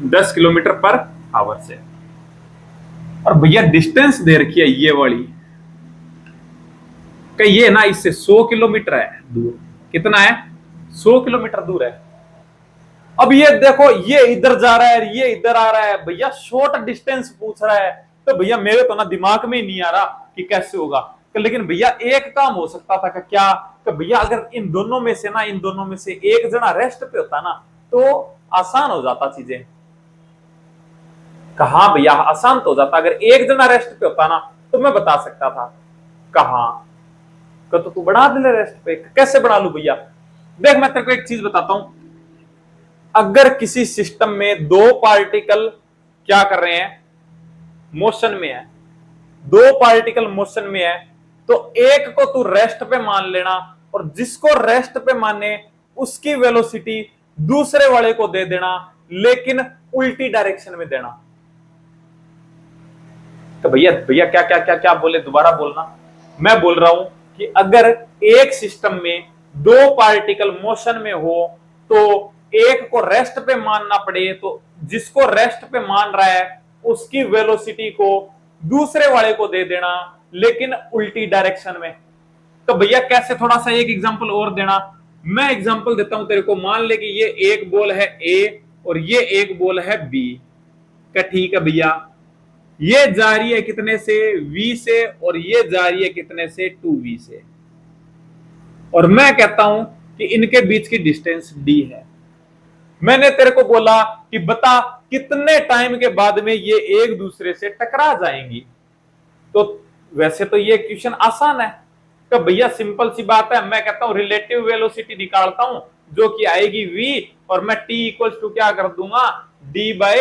10 किलोमीटर पर हावर से। और भैया डिस्टेंस दे रखी है ये वाली, कि ये ना इससे 100 किलोमीटर है दूर, कितना है 100 किलोमीटर दूर है। अब ये देखो ये इधर जा रहा है, ये इधर आ रहा है, भैया शॉर्ट डिस्टेंस पूछ रहा है। तो भैया मेरे तो ना दिमाग में ही नहीं आ रहा कि कैसे होगा। लेकिन भैया एक काम हो सकता था कि क्या, कि भैया अगर इन दोनों में से ना, इन दोनों में से एक जना रेस्ट पे होता ना तो आसान हो जाता चीजें। कहा भैया आसान तो हो जाता, अगर एक जना रेस्ट पे होता ना तो मैं बता सकता था। कहा तो तू बढ़ा दे रेस्ट पे, कैसे बढ़ा लू भैया। देख मैं तेरे को एक चीज बताता हूं, अगर किसी सिस्टम में दो पार्टिकल क्या कर रहे हैं, मोशन में है, दो पार्टिकल मोशन में है, तो एक को तू रेस्ट पे मान लेना, और जिसको रेस्ट पे माने उसकी वेलोसिटी दूसरे वाले को दे देना, लेकिन उल्टी डायरेक्शन में देना। तो भैया भैया क्या क्या क्या क्या बोले, दोबारा बोलना। मैं बोल रहा हूं कि अगर एक सिस्टम में दो पार्टिकल मोशन में हो तो एक को रेस्ट पे मानना पड़े, तो जिसको रेस्ट पे मान रहा है उसकी वेलोसिटी को दूसरे वाले को दे देना, लेकिन उल्टी डायरेक्शन में। तो भैया कैसे, थोड़ा सा एक एग्जांपल और देना। मैं एग्जांपल देता हूं तेरे को, मान ले कि ये एक बॉल है ए और ये एक बॉल है बी। क्या ठीक है भैया, ये जा रही है कितने से, v से, और ये जा रही है कितने से, 2v से। और मैं कहता हूं कि इनके बीच की डिस्टेंस d है। मैंने तेरे को बोला कि बता कितने टाइम के बाद में ये एक दूसरे से टकरा जाएंगी। तो वैसे तो ये क्वेश्चन आसान है कि भैया सिंपल सी बात है, मैं कहता हूं रिलेटिव वेलोसिटी निकालता हूं जो कि आएगी v, और मैं t इक्वल टू क्या कर दूंगा, d बाय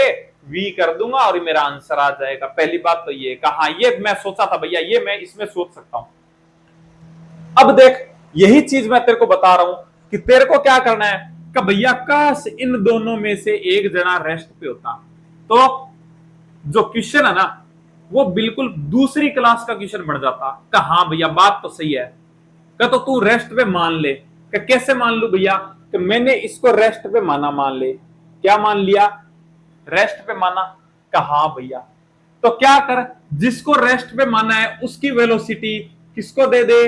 v कर दूंगा और मेरा आंसर आ जाएगा। पहली बात तो ये कहा, ये मैं सोचा था भैया, ये मैं इसमें सोच सकता हूं। अब देख यही चीज मैं तेरे को बता रहा हूं कि तेरे को क्या करना है कि भैया काश इन दोनों में से एक जना रेस्ट पे होता, तो जो क्वेश्चन है ना वो बिल्कुल दूसरी क्लास का क्वेश्चन बन जाता। कि हाँ भैया बात तो सही है, कि तो तू रेस्ट पे मान ले। कि कैसे मान लू भैया, कि मैंने इसको रेस्ट पे माना, मान ले क्या मान लिया, रेस्ट पे माना। कि हाँ भैया, तो क्या कर, जिसको रेस्ट पे माना है उसकी वेलोसिटी किसको दे दे,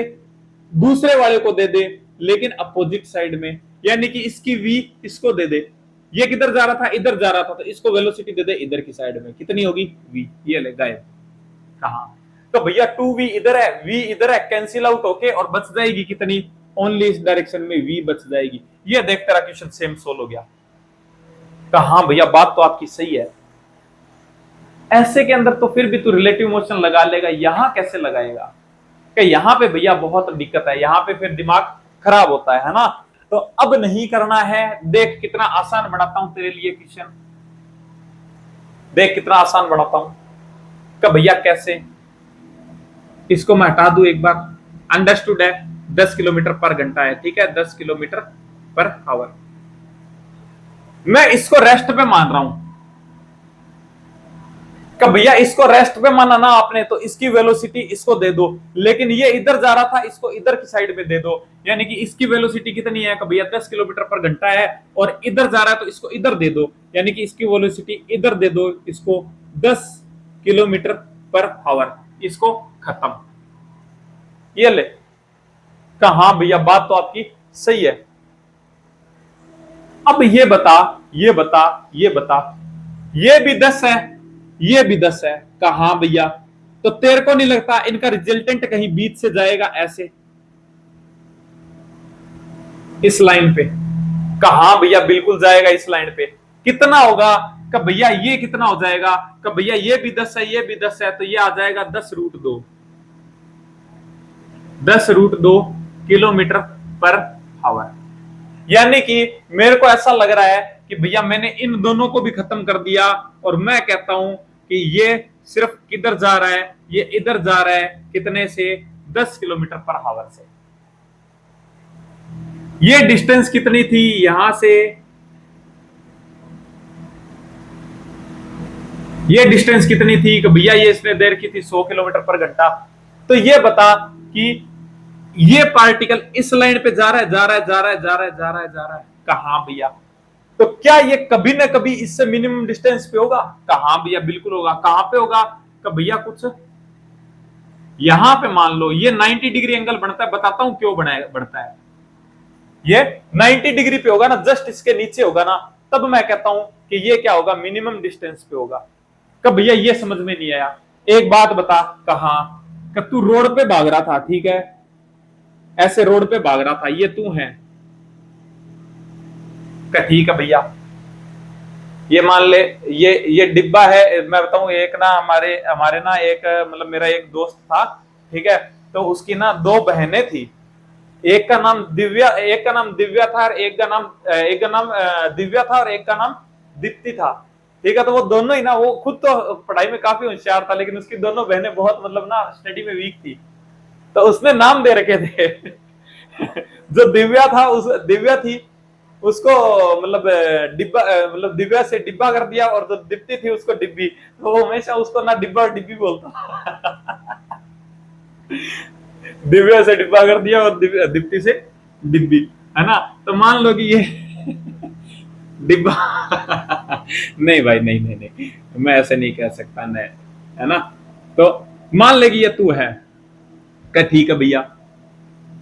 दूसरे वाले को दे दे, लेकिन अपोजिट साइड में, यानी कि इसकी v इसको दे दे। ये किधर जा रहा था, इधर जा रहा था, तो इसको वेलोसिटी दे दे इधर की साइड में, कितनी होगी v, ये ले गायब। कहा, तो भैया 2v इधर है, v इधर है, कैंसिल आउट होके और बच जाएगी कितनी, ओनली इस डायरेक्शन में v बच जाएगी। ये देख तेरा क्वेश्चन सेम सोल्व हो गया। कहा भैया बात तो आपकी सही है, ऐसे के अंदर तो फिर भी तू रिलेटिव मोशन लगा लेगा, यहां कैसे लगाएगा, कि यहां पे भैया बहुत दिक्कत है, यहां पे फिर दिमाग खराब होता है ना। तो अब नहीं करना है, देख कितना आसान बनाता हूं तेरे लिए क्वेश्चन, देख कितना आसान बनाता हूं। कि भैया कैसे, इसको मैं हटा दूं एक बार, अंडरस्टूड है, 10 किलोमीटर पर घंटा है, ठीक है, 10 किलोमीटर पर आवर। मैं इसको रेस्ट पे मान रहा हूं कि भैया इसको रेस्ट पे माना ना आपने, तो इसकी वेलोसिटी इसको दे दो, लेकिन ये इधर जा रहा था, इसको इधर की साइड में दे दो, यानी कि इसकी वेलोसिटी कितनी है कि भैया 10 किलोमीटर पर घंटा है, और इधर जा रहा है तो इसको इधर दे दो, यानी कि इसकी वेलोसिटी इधर दे दो, इसको 10 किलोमीटर पर आवर, इसको खत्म। ये ले, कहा भैया बात तो आपकी सही है। अब ये बता, ये बता, ये बता, ये भी 10 है, ये भी 10 है। कहा भैया, तो तेरे को नहीं लगता इनका रिजल्टेंट कहीं बीच से जाएगा ऐसे, इस लाइन पे? कहा भैया बिल्कुल जाएगा इस लाइन पे। कितना होगा कि भैया ये कितना हो जाएगा कि भैया ये भी 10 है, ये भी 10 है, तो ये आ जाएगा 10√2, 10√2 किलोमीटर पर आवर। यानी कि मेरे को ऐसा लग रहा है कि भैया मैंने इन दोनों को भी खत्म कर दिया, और मैं कहता हूं कि ये सिर्फ किधर जा रहा है, ये इधर जा रहा है, कितने से, 10 किलोमीटर पर आवर से। ये डिस्टेंस कितनी थी यहां से, ये डिस्टेंस कितनी थी कि भैया ये इसने देर की थी 100 किलोमीटर पर घंटा। तो ये बता कि ये पार्टिकल इस लाइन पे जा रहा है, जा रहा है, जा रहा है, जा रहा है, जा रहा है, जा रहा है। कहा भैया, तो क्या ये कभी ना कभी इससे मिनिमम डिस्टेंस पे होगा? कहा भैया बिल्कुल होगा। कहां पे होगा? कि भैया कुछ यहां पे मान लो ये 90 डिग्री एंगल बनता है, बताता हूं क्यों बढ़ता है। ये 90 डिग्री पे होगा ना, जस्ट इसके नीचे होगा ना, तब मैं कहता हूं कि ये क्या होगा, मिनिमम डिस्टेंस पे होगा। कब भैया ये समझ में नहीं आया। एक बात बता, कहा कि तू रोड पे भाग रहा था, ठीक है, ऐसे रोड पे भाग रहा था, ये तू है, ठीक है भैया, ये मान ले ये डिब्बा है। मैं बताऊं, एक ना हमारे हमारे ना एक मतलब मेरा एक दोस्त था, ठीक है, तो उसकी ना दो बहनें थी, एक का नाम दिव्या, एक का नाम दिव्या था, और एक का नाम दिव्या था, और एक का नाम दीप्ति था, ठीक है। तो वो दोनों ही ना, वो खुद तो पढ़ाई में काफी होशियार था, लेकिन उसकी दोनों बहनें बहुत मतलब ना स्टडी में वीक थी, तो उसने नाम दे रखे थे जो दिव्या था, उस दिव्या थी, उसको मतलब डिब्बा, मतलब दिव्या से डिब्बा कर दिया, और जो दीप्ति थी उसको डिब्बी, तो वो हमेशा उसको ना डिब्बा और डिब्बी बोलता दिव्या से डिब्बा कर दिया और दीप्ति से डिब्बी, है ना। तो मान लो कि ये डिब्बा नहीं भाई, नहीं नहीं नहीं, मैं ऐसे नहीं कह सकता, नहीं, है ना। तो मान ले कि ये तू है, क्या ठीक है भैया,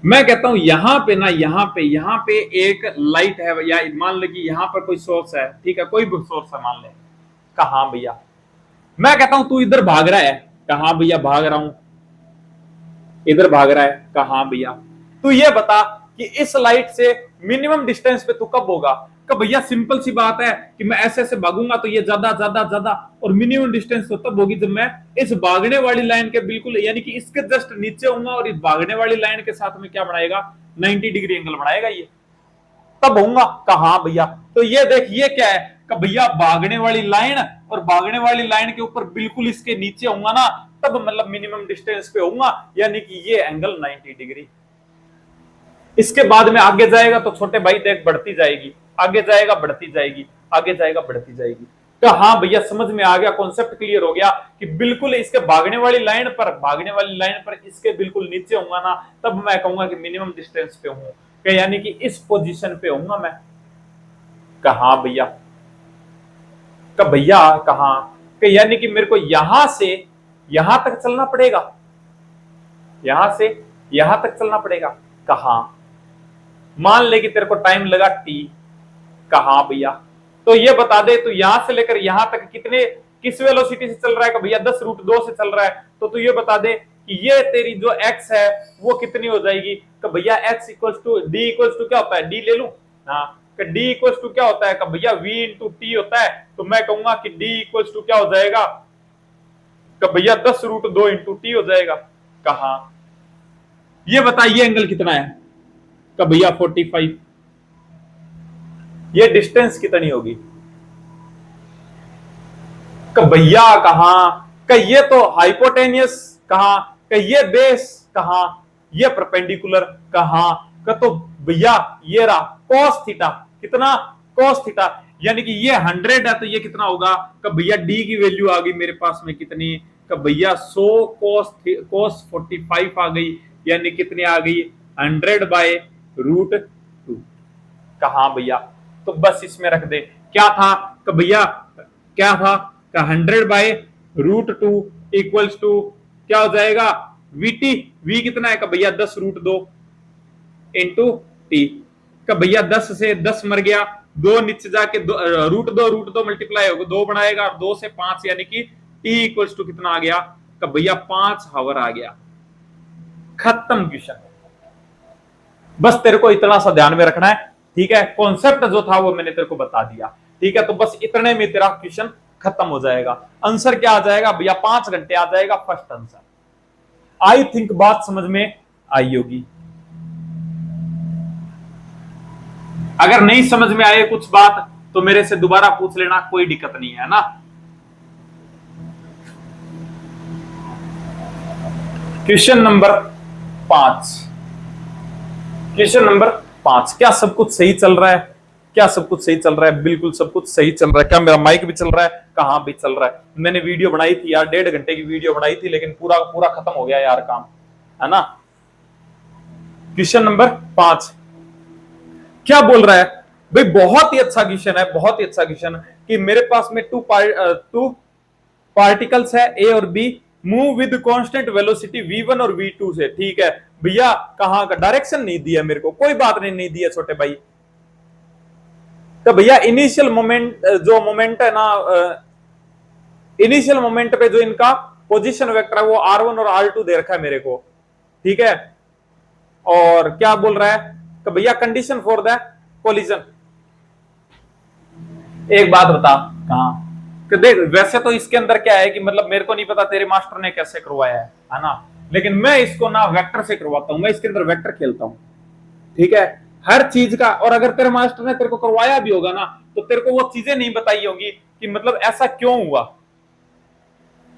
मैं कहता हूं यहां पे ना, यहां पे एक लाइट है, या मान ले कि यहां पर कोई सोर्स है, ठीक है, कोई भी सोर्स है मान ले। कहा भैया, मैं कहता हूं तू इधर भाग रहा है। कहा भैया भाग रहा हूं, इधर भाग रहा है। कहा भैया, तू ये बता कि इस लाइट से मिनिमम डिस्टेंस पे तू कब होगा? कि भैया सिंपल सी बात है कि मैं ऐसे ऐसे भागूंगा तो ये ज्यादा ज्यादा ज्यादा, और मिनिमम डिस्टेंस तो तब होगी जब मैं इस भागने वाली लाइन के बिल्कुल यानी कि इसके जस्ट नीचे होऊंगा, और इस भागने वाली लाइन के साथ में क्या बनाएगा, 90 डिग्री एंगल बनाएगा ये, तब होऊंगा। कहा भैया, तो ये देख ये क्या है कि भैया भागने वाली लाइन, और भागने वाली लाइन के ऊपर बिल्कुल इसके नीचे होऊंगा ना, तब मतलब मिनिमम डिस्टेंस पे होऊंगा, यानी कि ये एंगल 90 डिग्री। इसके बाद में आगे जाएगा तो छोटे भाई देख बढ़ती जाएगी, आगे जाएगा बढ़ती जाएगी, आगे जाएगा बढ़ती जाएगी। तो हाँ भैया समझ में आ गया, कॉन्सेप्ट क्लियर हो गया कि बिल्कुल इसके भागने वाली लाइन पर, भागने वाली लाइन पर इसके बिल्कुल नीचे होऊंगा ना, तब मैं कहूंगा कि मिनिमम डिस्टेंस पे हूं, यानी कि इस पोजीशन पे होऊंगा मैं। कहा भैया, कब भैया कहा, यानी कि मेरे को यहां से यहां तक चलना पड़ेगा, यहां से यहां तक चलना पड़ेगा। कहा मान ले कि तेरे को टाइम लगा टी। कहा भैया, तो ये बता दे तू यहां से लेकर यहां तक कितने किस वेलोसिटी से चल रहा है, कि भैया 10√2 से चल रहा है, तो तू ये बता दे कि ये तेरी जो x है वो कितनी हो जाएगी। कि भैया x equals to d, equals to क्या होता है, डी ले लूं। हाँ, कि डी इक्वल्स टू क्या होता है, कि भैया v इंटू टी होता है, तो मैं कहूंगा कि डी इक्वल्स टू क्या हो जाएगा, कि भैया 10√2 इंटू टी हो जाएगा। कहा ये बताइए एंगल कितना है, कि भैया 45। ये डिस्टेंस कितनी होगी, कि भैया कहा, कि ये तो हाइपोटेनियस, कहा कि ये बेस, कहा ये परपेंडिकुलर, कहा कि तो भैया ये रहा cos थीटा, कितना cos थीटा, यानी कि ये 100 है तो ये कितना होगा, कि भैया डी की वैल्यू आ गई मेरे पास में कितनी, कि भैया 100 cos 45 आ गई, यानी कितनी आ गई 100/√2। कहा भैया, तो बस इसमें रख दे, क्या था कि भैया क्या था कि 100/√2 इक्वल्स टू क्या हो जाएगा, वीटी, वी कितना है कि भैया 10√2 इंटू टी, का भैया 10 से 10 मर गया, 2 नीचे जाके √2 मल्टीप्लाई होगा 2 बनाएगा, और 2 से 5 यानी कि टी इक्वल्स टू कितना आ गया, का भैया 5 हावर आ गया। खत्म क्वेश्चन। बस तेरे को इतना सा ध्यान में रखना है, ठीक है, कॉन्सेप्ट जो था वो मैंने तेरे को बता दिया, ठीक है, तो बस इतने में तेरा क्वेश्चन खत्म हो जाएगा। आंसर क्या आ जाएगा भैया, 5 घंटे आ जाएगा फर्स्ट आंसर। आई थिंक बात समझ में आई होगी। अगर नहीं समझ में आए कुछ बात तो मेरे से दोबारा पूछ लेना, कोई दिक्कत नहीं है ना। क्वेश्चन नंबर 5, क्वेश्चन नंबर 5, क्या सब कुछ सही चल रहा है, क्या सब कुछ सही चल रहा है, बिल्कुल सब कुछ सही चल रहा है। क्या मेरा माइक भी चल रहा है, कहां भी चल रहा है। मैंने वीडियो बनाई थी यार, 1.5 घंटे की वीडियो बनाई थी, लेकिन पूरा पूरा खत्म हो गया यार काम, है ना। क्वेश्चन नंबर 5 क्या बोल रहा है भाई, बहुत ही अच्छा क्वेश्चन है, बहुत ही अच्छा क्वेश्चन, कि मेरे पास में टू पार्टिकल्स है ए और B, move with constant velocity v1 और v2 से, ठीक है भैया। कहां का डायरेक्शन नहीं दिया मेरे को, कोई बात नहीं दिया छोटे भाई। तो भैया इनिशियल मोमेंट, जो मोमेंट है ना, इनिशियल मोमेंट पे जो इनका पोजीशन वेक्टर है वो r1 और r2 दे रखा है मेरे को, ठीक है। और क्या बोल रहा है कि भैया कंडीशन फॉर द कोलिजन। एक बात बता, कहां कि देख वैसे तो इसके अंदर क्या है कि मतलब मेरे को नहीं पता तेरे मास्टर ने कैसे करवाया है ना, लेकिन मैं इसको ना वेक्टर से करवाता हूं, मैं इसके अंदर वेक्टर खेलता हूं, ठीक है, हर चीज का। और अगर तेरे मास्टर ने तेरे को करवाया भी होगा ना, तो तेरे को वो चीजें नहीं बताई होगी कि मतलब ऐसा क्यों हुआ,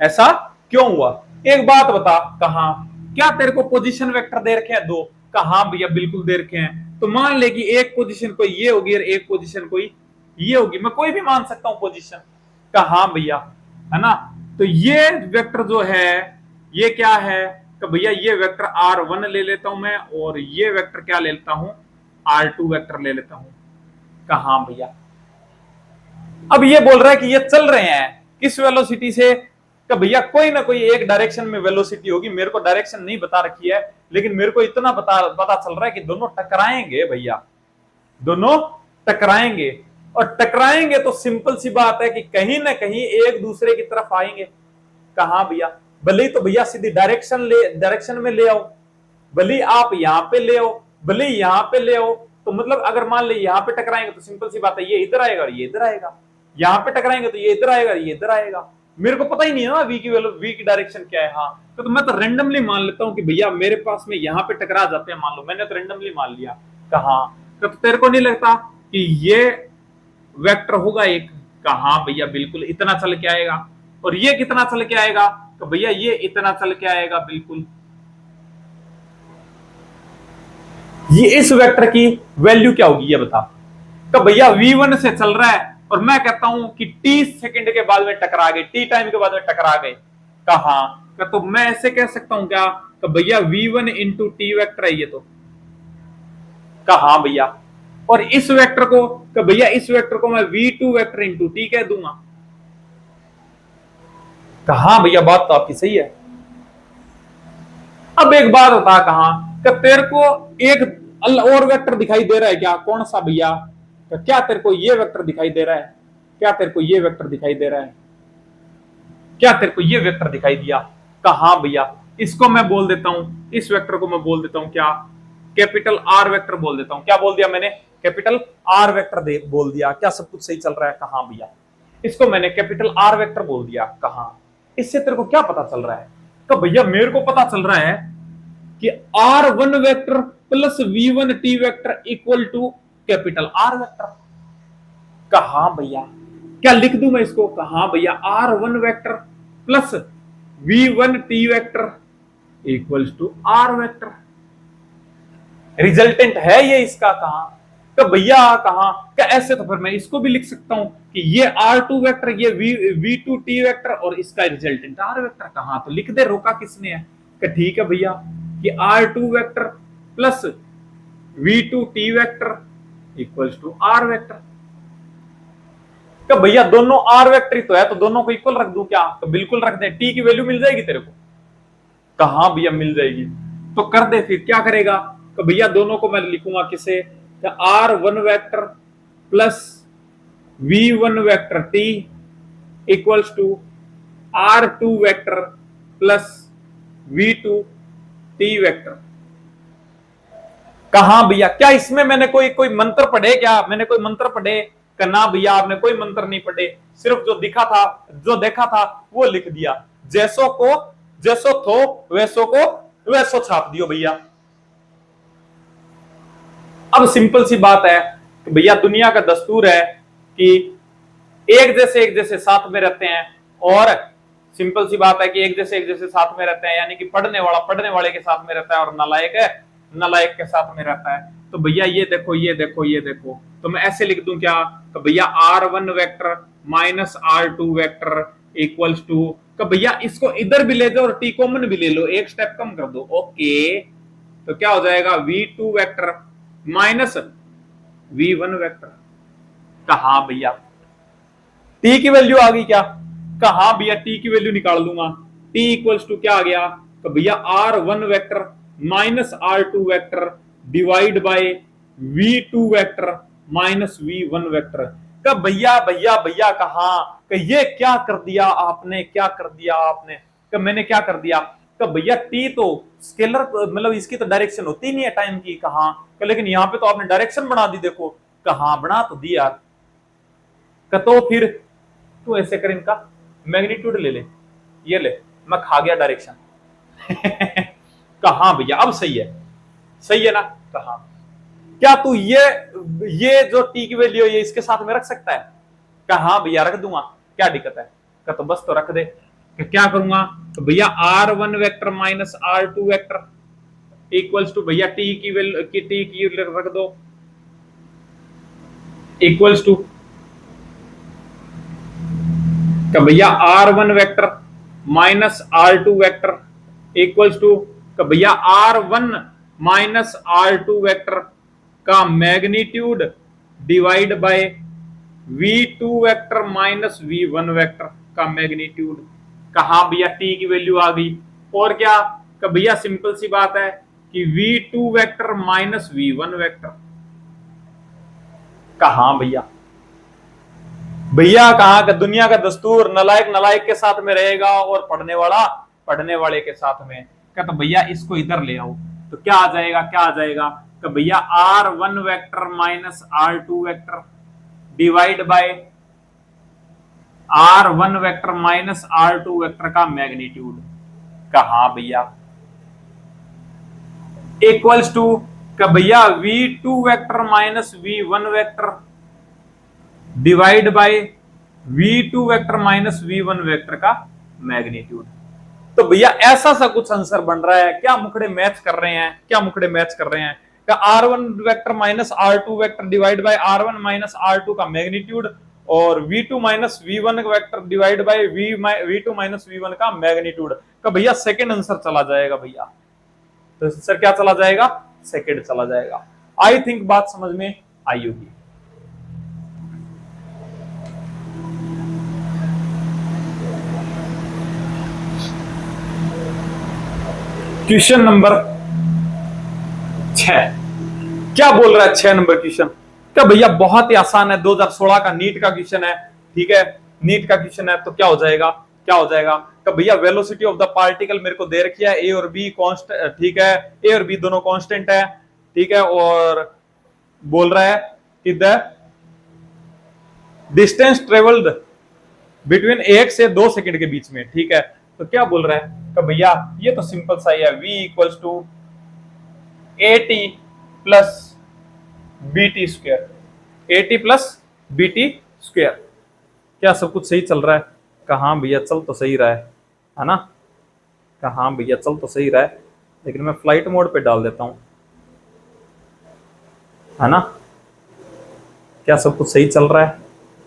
ऐसा क्यों हुआ। एक बात बता, कहां क्या तेरे को पोजीशन वेक्टर दे रखे हैं 2, कहां भैया बिल्कुल दे रखे हैं। तो मान ले कि एक पोजीशन कोई ये होगी और एक पोजीशन कोई ये होगी, मैं कोई भी मान सकता हूं पोजीशन, कहां भैया, है ना। तो ये वेक्टर जो है ये क्या है, तो भैया ये वेक्टर r1 ले लेता हूं मैं, और ये वेक्टर क्या ले लेता हूं, r2 वेक्टर ले लेता हूं। कहां भैया, अब ये बोल रहा है कि ये चल रहे हैं किस वेलोसिटी से, कि भैया कोई ना कोई एक डायरेक्शन में वेलोसिटी होगी, मेरे को डायरेक्शन नहीं बता रखी है, लेकिन मेरे को इतना पता चल रहा है कि दोनों टकराएंगे भैया, दोनों टकराएंगे। और टकराएंगे तो सिंपल सी बात है कि कहीं ना कहीं एक दूसरे की तरफ आएंगे। कहां भैया, भले ही तो भैया सीधी डायरेक्शन में ले आओ, भले आप यहां पे ले आओ, भले यहां पे ले आओ, तो मतलब अगर मान ले यहाँ पे टकराएंगे तो सिंपल सी बात है, ये इधर आएगा और ये इधर आएगा, यहाँ पे टकराएंगे तो ये इधर आएगा, ये इधर आएगा। मेरे को पता ही नहीं है ना वी की वैल्यू, वी की डायरेक्शन क्या है। हाँ तो मैं तो रेंडमली मान लेता हूँ कि भैया मेरे पास में यहाँ पे टकरा जाते हैं, मान लो मैंने तो रेंडमली मान लिया। कहा तो तेरे को नहीं लगता कि ये वेक्टर होगा एक? कहा भैया बिल्कुल इतना चल के आएगा। और ये कितना चल के आएगा? तो भैया ये इतना चल के आएगा बिल्कुल। ये इस वेक्टर की वैल्यू क्या होगी ये बता। तो भैया v1 से चल रहा है और मैं कहता हूं कि t सेकंड के बाद में टकरा गए, t टाइम के बाद में टकरा गए। कहा तो मैं ऐसे कह सकता हूं क्या? तो भैया v1 इंटू टी वैक्टर है ये तो। कहा भैया और इस वेक्टर को, तो भैया इस वेक्टर को मैं v2 वेक्टर इंटू टी कह दूंगा। कहा भैया बात तो आपकी सही है। अब एक बात बता, कहा कि तेरे को एक और वेक्टर दिखाई दे रहा है क्या? कौन सा भैया? तो क्या तेरे को ये वेक्टर दिखाई दे रहा है? क्या तेरे को ये वेक्टर दिखाई दे रहा है? क्या तेरे को ये वेक्टर दिखाई दिया? कहा भैया इसको मैं बोल देता हूं, इस वेक्टर को मैं बोल देता हूं क्या? कैपिटल आर वेक्टर बोल देता हूं। क्या बोल दिया मैंने? कैपिटल आर वेक्टर बोल दिया। क्या सब कुछ सही चल रहा है? कहा भैया इसको मैंने कैपिटल आर वेक्टर बोल दिया। कहा इससे तेरे को क्या पता चल रहा है? तो भैया मेरे को पता चल रहा है कि R1 vector plus V1 T vector equal to capital R vector. कहा भैया क्या लिख दूं मैं इसको? कहा भैया R1 vector plus V1 T vector equals to R vector. Resultant है ये इसका। कहा तो भैया कहा क्या ऐसे तो फिर मैं इसको भी लिख सकता हूं कि ये R2 वेक्टर, ये V2 T वेक्टर और इसका रिजल्टेंट R वेक्टर। कहा तो लिख दे, रोका किसने है? ठीक है भैया कि R2 vector plus V2 T vector equals to R vector. तो भैया दोनों R वेक्टर ही तो है, तो दोनों को इक्वल रख दूं क्या? तो बिल्कुल रख दे। T की वैल्यू मिल जाएगी तेरे को? कहा भैया मिल जाएगी। तो कर दे फिर, क्या करेगा? तो भैया दोनों को मैं लिखूंगा किसे? R1 vector plus V1 vector T equals to R2 vector plus V2 T vector. कहा भैया क्या इसमें मैंने कोई मंत्र पढ़े क्या? मैंने कोई मंत्र पढ़े? ना भैया आपने कोई मंत्र नहीं पढ़े, सिर्फ जो दिखा था, जो देखा था वो लिख दिया। जैसो को जैसो थो वैसो को वैसो छाप दियो भैया। अब सिंपल सी बात है भैया, दुनिया का दस्तूर है कि एक जैसे साथ में रहते हैं, और सिंपल सी बात है कि एक जैसे साथ में रहते हैं, यानी कि पढ़ने वाला पढ़ने वाले के साथ में रहता है और नालायक के साथ में रहता है। तो भैया ये देखो ये देखो ये देखो, तो मैं ऐसे लिख दूं क्या? तो भैया R1 vector minus R2 vector equals to, तो भैया इसको इधर भी ले जाओ और T कॉमन भी ले लो, एक स्टेप कम कर दो। ओके तो क्या हो जाएगा? V2 vector minus V1 vector. कहा भैया T की वैल्यू आ गई क्या? कहा भैया T की वैल्यू निकाल दूंगा। T इक्वल्स टू क्या आ गया? तो भैया R1 vector minus R2 vector divide by V2 vector minus V1 vector. कब भैया भैया भैया कहा ये क्या कर दिया आपने? क्या कर दिया आपने? कब मैंने क्या कर दिया? तो भैया T तो स्केलर, मतलब इसकी तो डायरेक्शन होती नहीं है टाइम की। कहा लेकिन यहां पे तो आपने डायरेक्शन बना दी। देखो कहा बना तो दी यार। तो फिर तू ऐसे कर, इनका मैग्नीट्यूड ले ले, ये ले, मैं खा गया डायरेक्शन। कहा भैया अब सही है ना? कहा क्या तू ये जो T की वैल्यू है ये इसके साथ में रख सकता है? कहा भैया रख दूंगा, क्या दिक्कत है? तो बस तो रख दे। क्या करूंगा? तो भैया R1 vector minus R2 vector equals to भैया T की वैल्यू रख दो इक्वल्स टू तो भैया R1 vector minus R2 vector equals to तो भैया R1 माइनस R2 वेक्टर का magnitude divide by V2 vector minus V1 vector का मैग्नीट्यूड। कहा भैया T की वैल्यू आ गई। और क्या? कि भैया सिंपल सी बात है कि V2 vector minus V1 vector. कहा भैया कहा कि दुनिया का दस्तूर नालायक के साथ में रहेगा और पढ़ने वाले के साथ में। क्या? तो भैया इसको इधर ले आओ, तो क्या आ जाएगा? कि भैया R1 vector minus R2 vector divide by R1 vector minus R2 vector का मैग्नीट्यूड। कहा भैया इक्वल्स टू भैया V2 vector minus V1 vector divide by V2 vector minus V1 vector का मैग्नीट्यूड। तो भैया ऐसा सा कुछ आंसर बन रहा है। क्या मुखड़े मैच कर रहे हैं, क्या मुखड़े मैच कर रहे हैं का R1 vector minus R2 vector divide by R1 minus R2 का मैग्नीट्यूड और V2 minus V1 vector divide by V2 minus V1 का मैग्नीट्यूड का भैया सेकंड आंसर चला जाएगा भैया। तो आंसर क्या चला जाएगा, सेकंड चला जाएगा। आई थिंक बात समझ में आई होगी। क्वेश्चन नंबर 6 क्या बोल रहा है, 6 नंबर क्वेश्चन क्या भैया बहुत ही आसान है, 2016 का नीट का क्वेश्चन है। ठीक है, नीट का क्वेश्चन है तो क्या हो जाएगा, क्या हो जाएगा कि भैया वेलोसिटी ऑफ द पार्टिकल मेरे को दे रखी है ए और बी कांस्टेंट। ठीक है, ए और बी दोनों कांस्टेंट है। ठीक है, और बोल रहा है कि द डिस्टेंस ट्रेवल्ड बिटवीन 1 से 2 सेकंड के बीच में। ठीक है, तो क्या बोल रहा है कि भैया ये तो सिंपल सा ही है, v equals to AT plus BT square, AT plus BT square. क्या सब कुछ सही चल रहा है? कहाँ भैया चल तो सही रहा है ना, कहाँ भैया चल तो सही रहा है, लेकिन मैं फ्लाइट मोड पे डाल देता हूं, है ना। क्या सब कुछ सही चल रहा है?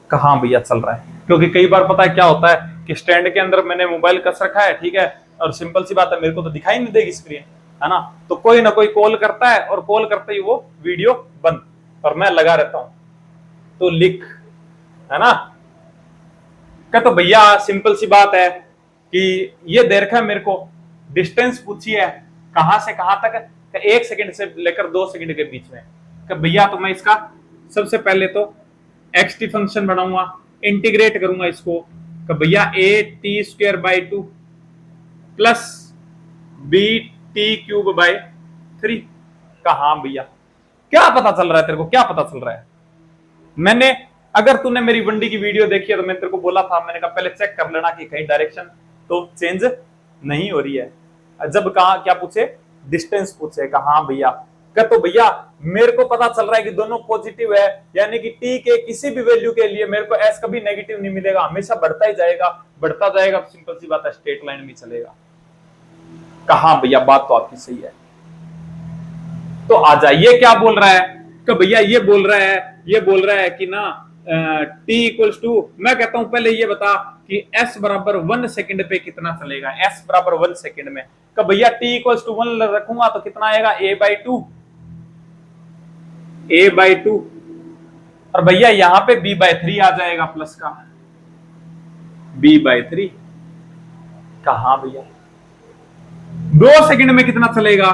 कहाँ भैया चल रहा है, क्योंकि कई बार पता है क्या होता है कि स्टैंड के अंदर मैंने मोबाइल कस रखा है। ठीक है, और सिंपल सी बात है मेरे को तो दिखाई नहीं देगी स्क्रीन, है ना। तो कोई ना कोई कॉल करता है और कॉल करते ही वो वीडियो बंद, और मैं लगा रहता हूं तो लिख, है ना। क्या तो भैया सिंपल सी बात है कि ये दे रखा है मेरे को, डिस्टेंस पूछी है कहां से कहां तक, 1 सेकंड से लेकर 2 सेकंड के बीच में। कि भैया तो मैं इसका सबसे पहले तो xt फंक्शन बनाऊंगा, इंटीग्रेट करूंगा इसको कि भैया AT square by 2 plus BT cube by 3। कहा भैया क्या पता चल रहा है तेरे को, क्या पता चल रहा है? मैंने अगर तूने मेरी वनडी की वीडियो देखी है तो मैं तेरे को बोला था, मैंने कहा पहले चेक कर लेना कि कहीं डायरेक्शन तो चेंज नहीं हो रही है। जब कहा क्या पूछे, डिस्टेंस पूछे, कहा भैया क्या तो भैया मेरे को पता चल रहा है कि दोनों पॉजिटिव है, यानी कि t के किसी भी वैल्यू के लिए मेरे को s कभी नेगेटिव नहीं मिलेगा, हमेशा बढ़ता ही जाएगा, बढ़ता जाएगा। सिंपल सी बात है, स्ट्रेट लाइन में चलेगा। कहा भैया बात तो आपकी सही है। तो आ जाइए, क्या बोल रहा है कि भैया ये बोल रहा है कि ना t इक्वल्स टू, मैं कहता हूं पहले ये बता कि s बराबर 1 सेकंड पे कितना चलेगा, s बराबर 1 सेकंड में। कि भैया t इक्वल्स टू 1 रखूंगा तो कितना आएगा, a बाई 2, और भैया यहां पे b बाई 3 आ जाएगा प्लस का, b बाई 3। कहा भैया 2 सेकंड में कितना चलेगा,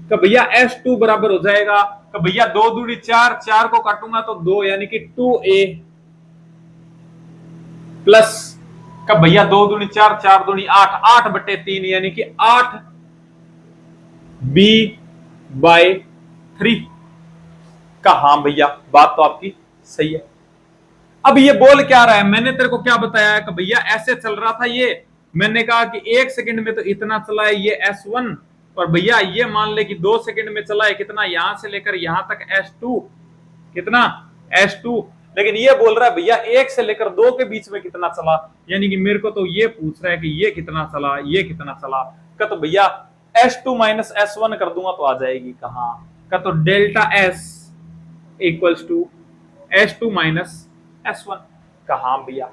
कि भैया S2 बराबर हो जाएगा कि भैया 2 दूनी 4, 4 को काटूंगा तो 2 यानी कि 2a प्लस का भैया 2 दूनी 4, 4 दूनी 8, 8/3 यानी कि 8b बाई 3। कहा भैया बात तो आपकी सही है। अब ये बोल क्या रहा है, मैंने तेरे को क्या बताया कि भैया ऐसे चल रहा था ये, मैंने कहा कि 1 सेकंड में तो इतना चला है ये S1, और भैया ये मान ले कि 2 सेकंड में चला है कितना, यहां से लेकर यहां तक S2, कितना S2। लेकिन ये बोल रहा है भैया 1 से लेकर 2 के बीच में कितना चला, यानी कि मेरे को तो ये पूछ रहा है कि ये कितना चला, ये कितना चला। का तो भैया S2 माइनस S1 कर दूंगा तो आ जाएगी कहां का, तो delta S equals to S2 minus S1। कहा भैया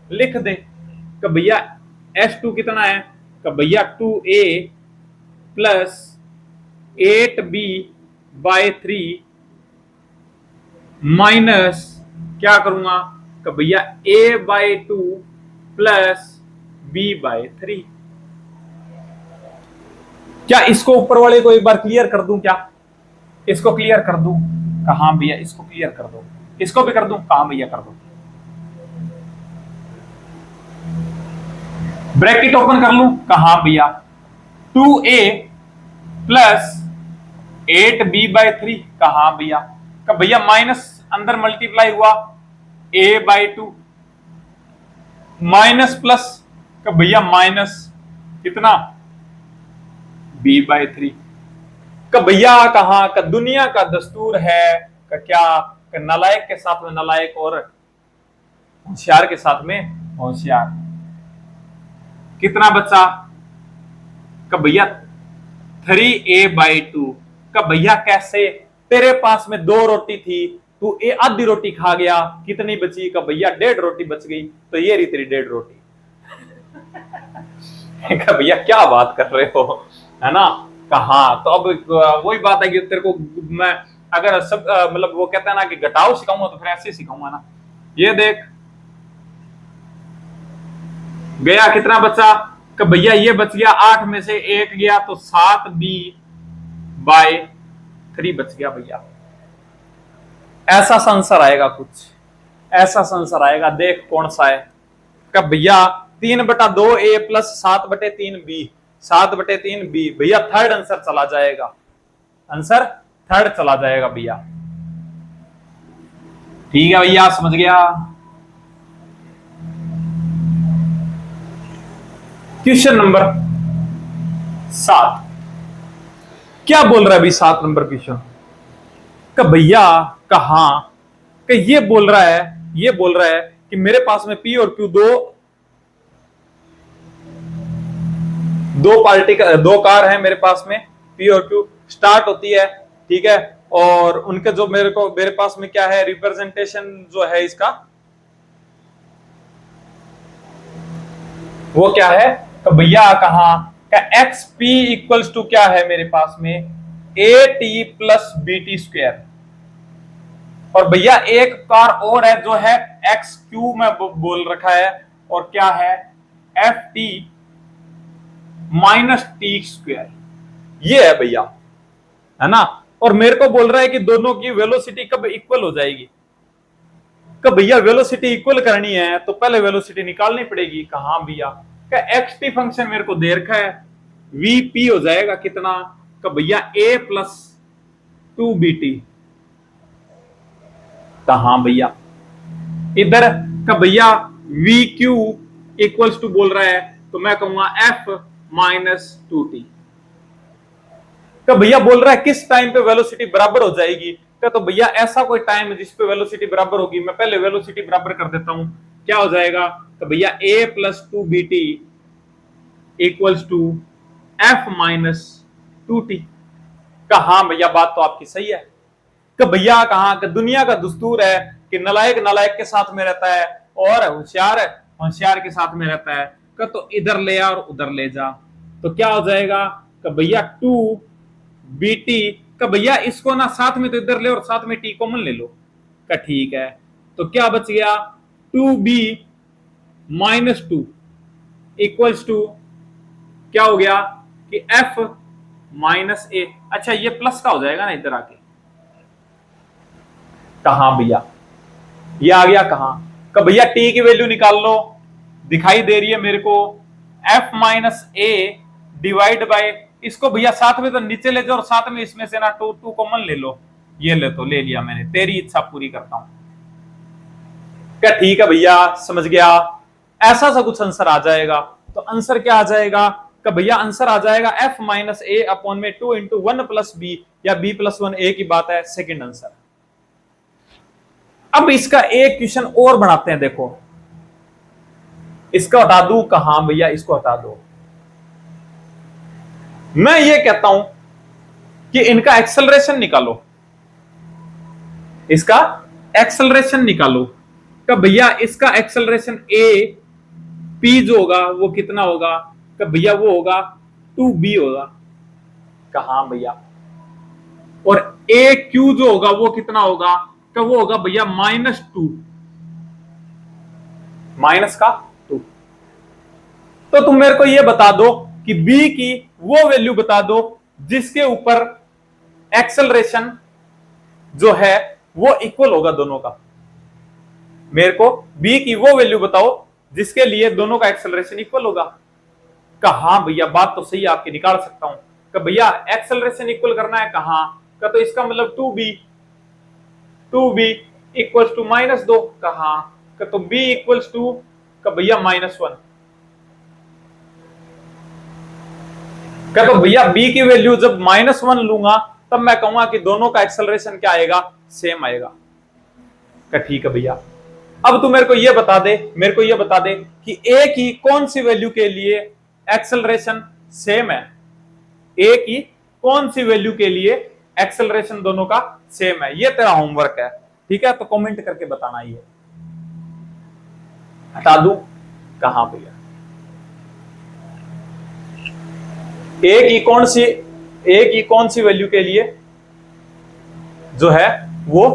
लिख दे कि भैया S2 कितना है, कि भैया 2a plus 8b by 3 minus क्या करूंगा कि भैया a by 2 plus b by 3। क्या इसको ऊपर वाले को एक बार क्लियर कर दूं, क्या इसको क्लियर कर दूं? कहा भैया इसको क्लियर कर दो, इसको भी कर दूं? कहा भैया कर दो, ब्रैकेट ओपन कर लूं? कहा भैया 2a प्लस 8b/3 कहा भैया, कब भैया माइनस अंदर मल्टीप्लाई हुआ a/2 माइनस प्लस कब भैया माइनस कितना b/3 कब भैया कहा का दुनिया का दस्तूर है का क्या का नालायक के साथ में नालायक और होशियार के साथ में होशियार। कितना बचा कब भैया 3a/2 कब भैया कैसे तेरे पास में 2 रोटी थी तू ए आधी रोटी खा गया कितनी बची कब भैया 1.5 रोटी बच गई तो ये रही तेरी 1.5 रोटी। कब भैया क्या बात कर रहे हो है ना कहा। तो अब वही बात है कि तेरे को मैं अगर सब मतलब वो कहता है ना कि घटाओ सिखाऊंगा तो फिर ऐसे सिखाऊंगा ना। ये देख गया कितना बचा कब भैया ये बच गया 8 में से 1 गया तो 7b/3 बच गया भैया। ऐसा आंसर आएगा कुछ ऐसा आंसर आएगा देख कौन सा है कब भैया 3/2a प्लस 7/3b 7/3b भैया थर्ड आंसर चला जाएगा आंसर थर्ड चला जाएगा भैया। ठीक है भैया समझ गया। क्वेश्चन नंबर 7 क्या बोल रहा है अभी 7 नंबर क्वेश्चन का भैया कहा कि ये बोल रहा है कि मेरे पास में P और Q दो कार है मेरे पास में P और Q स्टार्ट होती है ठीक है और उनके जो मेरे पास में क्या है रिप्रेजेंटेशन जो है इसका वो क्या है तो भैया कहा का XP इक्वल्स टू क्या है मेरे पास में AT प्लस BT स्क्वायर और भैया एक कार और है जो है XQ में बोल रखा है और क्या है FT माइनस T स्क्वायर ये है भैया है ना। और मेरे को बोल रहा है कि दोनों की वेलोसिटी कब इक्वल हो जाएगी कब भैया वेलोसिटी इक्वल करनी है तो पहले वेलोसिटी निकालनी पड़ेगी कहां भैया का XT फंक्शन मेरे को दे रखा है VP हो जाएगा कितना कब भैया A प्लस 2BT कहां भैया इधर कब भैया VQ इक्वल्स टू बोल रहा है तो मैं कहूंगा F माइनस 2T कब भैया बोल रहा है किस टाइम पे वेलोसिटी बराबर हो जाएगी क्या तो भैया ऐसा कोई टाइम जिस पे वेलोसिटी बराबर होगी मैं पहले वेलोसिटी बराबर कर देता हूं क्या हो जाएगा तो भैया A plus 2BT equals to F minus 2T कहा भैया बात तो आपकी सही है कि भैया कहा कि दुनिया का दस्तूर है कि नालायक नालायक के साथ में रहता है और होशियार होशियार के साथ में रहता है कि तो इधर ले आ और उधर ले जा तो क्या हो जाएगा कि भैया 2BT का भैया इसको ना साथ में तो इधर ले और साथ में T कॉमन ले लो का ठीक है तो क्या बच गया 2B माइनस 2 इक्वल्स टू क्या हो गया कि F माइनस A अच्छा ये प्लस का हो जाएगा ना इधर आके कहां भैया ये आ गया कहां का भैया T की वैल्यू निकाल लो दिखाई दे रही है मेरे को F minus A divide by इसको भैया साथ में तो नीचे ले जाओ और साथ में इसमें से ना 2 कॉमन ले लो ये ले लिया मैंने तेरी इच्छा पूरी करता हूं क्या ठीक है भैया समझ गया। ऐसा सा कुछ आंसर आ जाएगा तो आंसर क्या आ जाएगा का भैया आंसर आ जाएगा F माइनस A अपॉन में 2 इंटू 1 प्लस B या B प्लस 1 A की बात है सेकेंड आंसर। अब इसका एक क्वेश्चन और बनाते हैं देखो इसका हटा दूं कहां भैया इसको हटा दो मैं ये कहता हूं कि इनका एक्सेलरेशन निकालो इसका एक्सेलरेशन निकालो का भैया इसका एक्सेलरेशन A P जो होगा वो कितना होगा का भैया वो होगा 2B होगा कहां भैया और AQ जो होगा वो कितना होगा का वो होगा भैया -2 माइनस का 2 तो तुम मेरे को ये बता दो कि B की वो वैल्यू बता दो जिसके ऊपर एक्सेलरेशन जो है वो इक्वल होगा दोनों का मेरे को B की वो वैल्यू बताओ जिसके लिए दोनों का एक्सेलरेशन इक्वल होगा कहां भैया बात तो सही आपकी निकाल सकता हूं कि भैया एक्सेलरेशन इक्वल करना है कहां का, तो इसका मतलब 2b इक्वल्स टू -2 कहां का, तो b इक्वल्स टू का भैया -1 का, तो भैया b की वैल्यू जब -1 लूंगा तब मैं कहूंगा कि दोनों का एक्सेलरेशन क्या आएगा, सेम आएगा का। ठीक है भैया, अब तू मेरे को ये बता दे कि a की कौन सी वैल्यू के लिए एक्सेलरेशन सेम है, a की कौन सी वैल्यू के लिए एक्सेलरेशन दोनों का सेम है। ये तेरा होमवर्क है, ठीक है, तो कमेंट करके बताना। ये हटा दूं कहां भैया, a की कौन सी वैल्यू के लिए जो है वो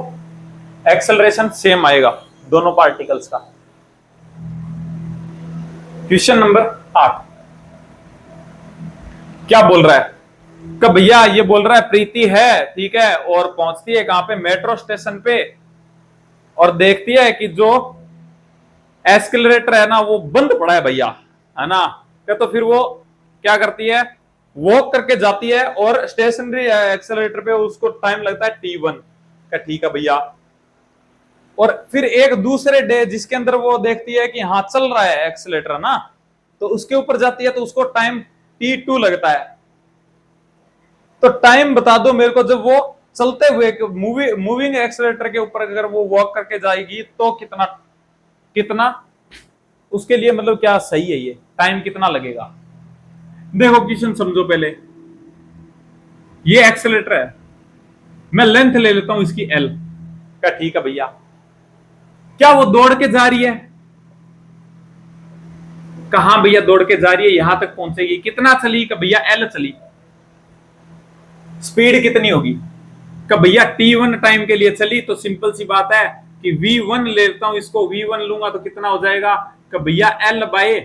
एक्सेलरेशन सेम आएगा दोनों पार्टिकल्स का। क्वेश्चन नंबर 8 क्या बोल रहा है कि भैया ये बोल रहा है प्रीति है, ठीक है, और पहुंचती है कहां पे, मेट्रो स्टेशन पे, और देखती है कि जो एस्केलेटर है ना वो बंद पड़ा है भैया, है ना, तो फिर वो क्या करती है, वॉक करके जाती है और स्टेशनरी एक्सेलरेटर पे उसको टाइम लगता है t1 का। ठीक है भैया, और फिर एक दूसरे डे जिसके अंदर वो देखती है कि हाँ चल रहा है एक्सेलेटर ना, तो उसके ऊपर जाती है तो उसको टाइम t2 लगता है। तो टाइम बता दो मेरे को, जब वो चलते हुए मूविंग एक्सेलेटर के ऊपर अगर वो वॉक करके जाएगी तो कितना कितना उसके लिए मतलब क्या सही है, ये टाइम कितना लगेगा। देखो क्वेश्चन समझो पहले, ये एक्सेलेटर है, मैं लेंथ ले लेता हूं इसकी L का। ठीक है भैया, क्या वो दौड़ के जा रही है, कहां भैया दौड़ के जा रही है, यहां तक पहुंचेगी, कितना चली का भैया, L चली, स्पीड कितनी होगी का भैया, t1 टाइम के लिए चली, तो सिंपल सी बात है कि v1 लेता हूं, इसको v1 लूंगा तो कितना हो जाएगा का भैया, L बाय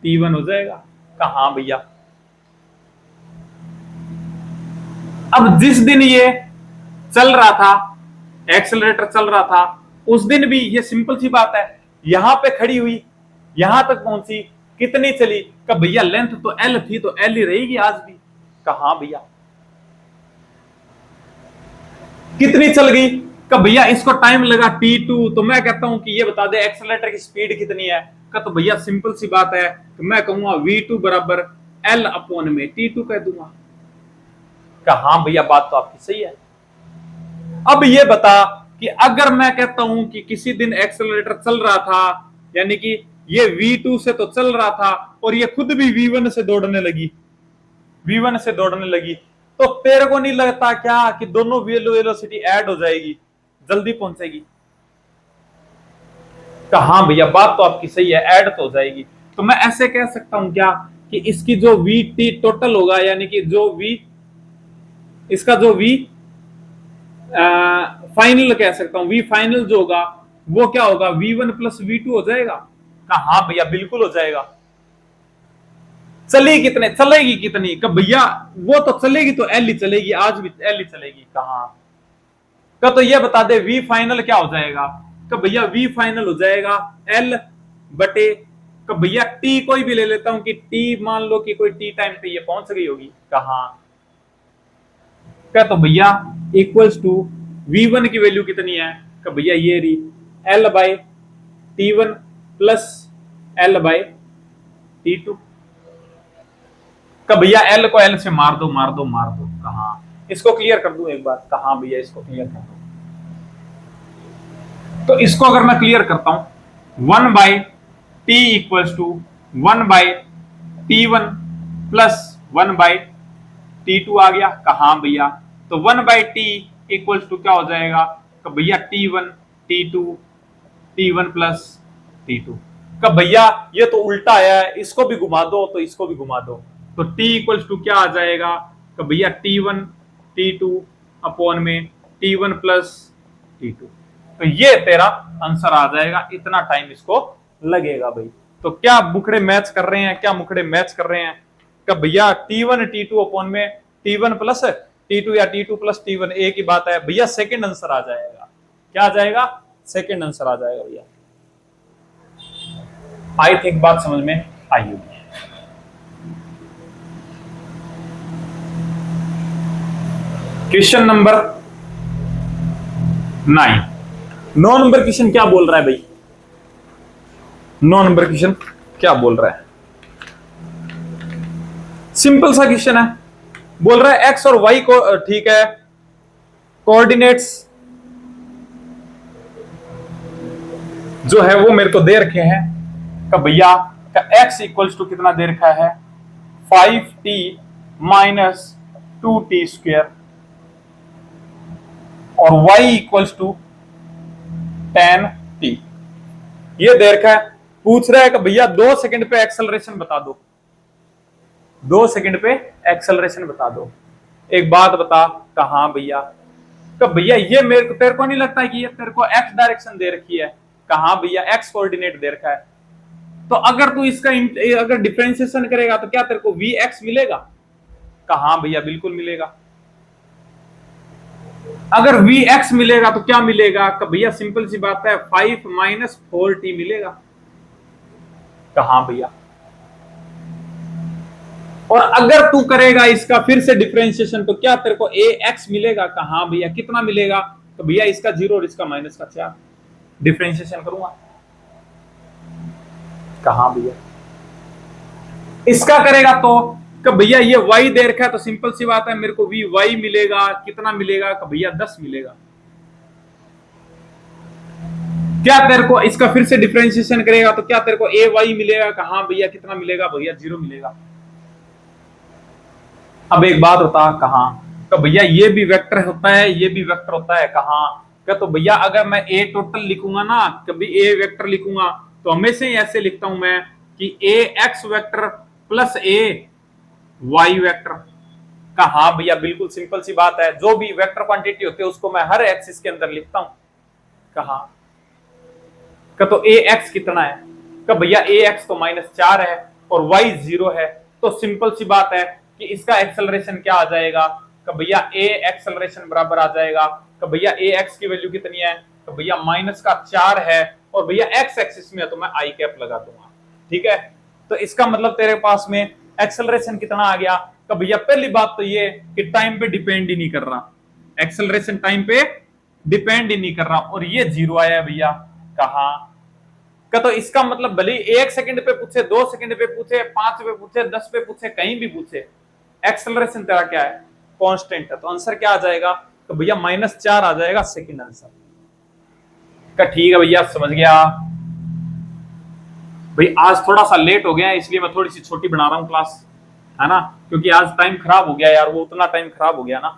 t1 हो जाएगा। कहां भैया, अब जिस दिन ये चल रहा था, एक्सेलरेटर चल रहा था, उस दिन भी ये सिंपल सी बात है, यहां पे खड़ी हुई, यहां तक पहुंची, कितनी चली का भैया, लेंथ तो L थी तो L ही रहेगी आज भी। कहां भैया, कितनी चल गई का भैया, इसको टाइम लगा t2, तो मैं कहता हूं कि ये बता दे एक्सेलरेटर की स्पीड कितनी है का, तो भैया सिंपल सी बात है तो मैं कहूंगा v2 बराबर L अपॉन में t2 कह दूंगा। हाँ भैया बात तो आपकी सही है। अब ये बता कि अगर मैं कहता हूं कि किसी दिन एक्सेलरेटर चल रहा था, यानी कि ये v2 से तो चल रहा था और ये खुद भी v1 से दौड़ने लगी, तो तेरे को नहीं लगता क्या कि दोनों वेलोसिटी ऐड हो जाएगी, जल्दी पहुंचेगी। हाँ भैया बात तो आपकी सही है, ऐड तो हो जाएगी। तो मैं ऐसे कह सकता हूं क्या कि इसकी जो vt टोटल होगा, यानी कि जो इसका जो v फाइनल कह सकता हूं, v फाइनल जो होगा वो क्या होगा, v1 प्लस v2 हो जाएगा। हाँ भैया बिल्कुल हो जाएगा। चलेगी कितनी का भैया, वो तो चलेगी तो एल ही चलेगी, आज भी एल ही चलेगी। कहां का, तो ये बता दे v फाइनल क्या हो जाएगा का भैया, v फाइनल हो जाएगा l बटे का भैया t कोई भी ले लेता हूं कि t मान लो कि कोई t टाइम पे ये पहुंच गई होगी। कहां का, तो भैया इक्वल्स टू v1 की वैल्यू कितनी है का भैया, ये रही l by t1 plus l by t2 का भैया, l को l से मार दो। कहां इसको क्लियर कर दूं एक बार, कहां भैया इसको क्लियर कर दो, तो इसको अगर मैं क्लियर करता हूं 1 by t equals to 1 by t1 plus 1 by t2 आ गया। कहां भैया, तो 1 बाय t इक्वल्स टू क्या हो जाएगा तो भैया t1 t1 प्लस t2 का भैया, ये तो उल्टा आया है, इसको भी घुमा दो तो इसको भी घुमा दो, तो t इक्वल्स टू क्या आ जाएगा तो भैया t1 t2 अपॉन में t1 प्लस t2, तो ये तेरा आंसर आ जाएगा। इतना टाइम इसको लगेगा भाई। तो क्या मुखड़े मैच कर रहे हैं कि भैया t1 t2 अपॉन में t1 प्लस t2 या t2 प्लस t1 एक ही बात है भैया, सेकंड आंसर आ जाएगा। क्या आ जाएगा, सेकंड आंसर आ जाएगा भैया। आई थिंक बात समझ में आई होगी। Question number 9। 9 नंबर क्वेश्चन क्या बोल रहा है भाई? 9 नंबर क्वेश्चन क्या बोल रहा है? सिंपल सा क्वेश्चन है। बोल रहा है एक्स और वाई को, ठीक है, कोऑर्डिनेट्स जो है वो मेरे को दे रखे हैं का भैया का एक्स इक्वल्स टू कितना दे रखा है 5t माइनस 2t स्क्वायर और y इक्वल्स टू 10t ये दे रखा है। पूछ रहा है कि भैया 2 सेकंड पे एक्सेलरेशन बता दो, 2 सेकंड पे एक्सेलरेशन बता दो। एक बात बता, कहां भैया? तो भैया ये मेरे को, तेरे को नहीं लगता है कि ये तेरे को एक्स डायरेक्शन दे रखी है? कहां भैया? एक्स कोऑर्डिनेट दे रखा है। तो अगर तू इसका अगर डिफरेंशिएशन करेगा तो क्या तेरे को वी एक्स मिलेगा? कहां भैया? बिल्कुल मिलेगा। अगर वी एक्स मिलेगा तो क्या मिलेगा? भैया सिंपल सी बात है 5 माइनस 4t मिलेगा। कहां भैया? और अगर तू करेगा इसका फिर से डिफरेंशिएशन तो क्या तेरे को ए एक्स मिलेगा? कहां भैया? कितना मिलेगा? तो भैया इसका 0 और इसका माइनस का 4 डिफरेंशिएशन करूंगा। कहां भैया? इसका करेगा तो भैया ये y दे रखा है तो सिंपल सी बात है मेरे को वी y मिलेगा। कितना मिलेगा? भैया 10 मिलेगा। क्या तेरे को इसका फिर से डिफरेंशिएशन करेगा तो क्या तेरे को ए वाई मिलेगा? कहां भैया? कितना मिलेगा? भैया 0 मिलेगा। अब एक बात बता, कहां? तो भैया ये भी वेक्टर होता है, ये भी वेक्टर होता है। कहां? क्या? तो भैया अगर मैं ए टोटल लिखूंगा ना, कभी ए वेक्टर लिखूंगा तो हमेशा ही ऐसे लिखता हूं मैं कि ए एक्स वेक्टर प्लस ए वाई वेक्टर। कहां भैया? बिल्कुल सिंपल सी बात है, जो भी वेक्टर क्वांटिटी होती है उसको मैं हर एक्सिस के अंदर लिखता हूं। कहां? का तो ए एक्स कितना है? का भैया ए एक्स तो -4 है और वाई 0 है। तो सिंपल सी बात है कि इसका एक्सेलरेशन क्या आ जाएगा? का भैया ए एक्सेलरेशन बराबर आ जाएगा का भैया ए एक्स की वैल्यू कितनी है? तो भैया -4 है और भैया एक्स एक्सिस में है तो मैं आई कैप लगा दूंगा। ठीक है, तो इसका मतलब तेरे पास में एक्सेलरेशन कितना आ गया? तो भैया पहली बात तो ये कि टाइम पे डिपेंड ही नहीं कर रहा, एक्सेलरेशन टाइम पे डिपेंड ही नहीं कर रहा और ये 0 आया है भैया। कहां? का तो इसका मतलब भले 1 सेकंड पे पूछे, 2 सेकंड पे पूछे, 5 पे पूछे, 10 पे पूछे, कहीं भी पूछे, एक्सेलरेशन तेरा क्या है? कांस्टेंट है। तो आंसर क्या आ जाएगा? तो भैया -4 आ जाएगा सेकंड आंसर का। ठीक है भैया, समझ गया भाई। आज थोड़ा सा लेट हो गया है इसलिए मैं थोड़ी सी छोटी बना रहा हूं क्लास, है ना, क्योंकि आज टाइम खराब हो गया यार, वो उतना टाइम खराब हो गया ना।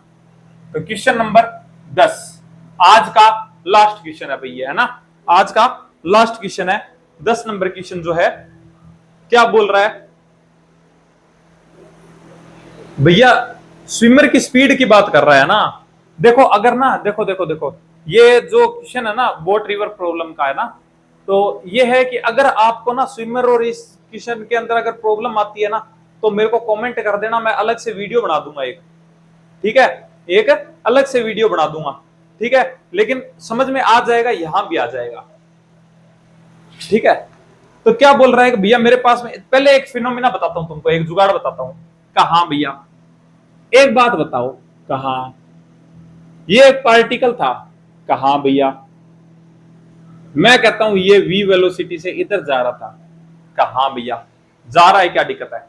तो क्वेश्चन नंबर 10 आज का लास्ट क्वेश्चन है भैया, है ना, आज का लास्ट क्वेश्चन है। 10 नंबर क्वेश्चन जो है क्या बोल रहा है भैया? स्विमर की स्पीड की बात कर रहा है ना। देखो अगर ना, देखो देखो देखो, ये जो क्वेश्चन है ना बोट रिवर प्रॉब्लम का है ना, तो ये है कि अगर आपको ना स्विमर और इस क्वेश्चन के अंदर अगर प्रॉब्लम आती है ना तो मेरे को कमेंट कर देना, मैं अलग से वीडियो बना दूंगा एक। ठीक है, एक अलग से वीडियो बना दूंगा। ठीक है, लेकिन समझ में आ जाएगा, यहां भी आ जाएगा। ठीक है, तो क्या बोल रहा है कि भैया मेरे पास में, पहले एक फिनोमिना बताता हूं तुमको, एक जुगाड़ बताता हूं। कहा भैया? एक बात बताओ, कहा ये एक पार्टिकल था? कहा भैया? मैं कहता हूं ये v वेलोसिटी से इधर जा रहा था। कहा भैया? जा रहा है, क्या दिक्कत है?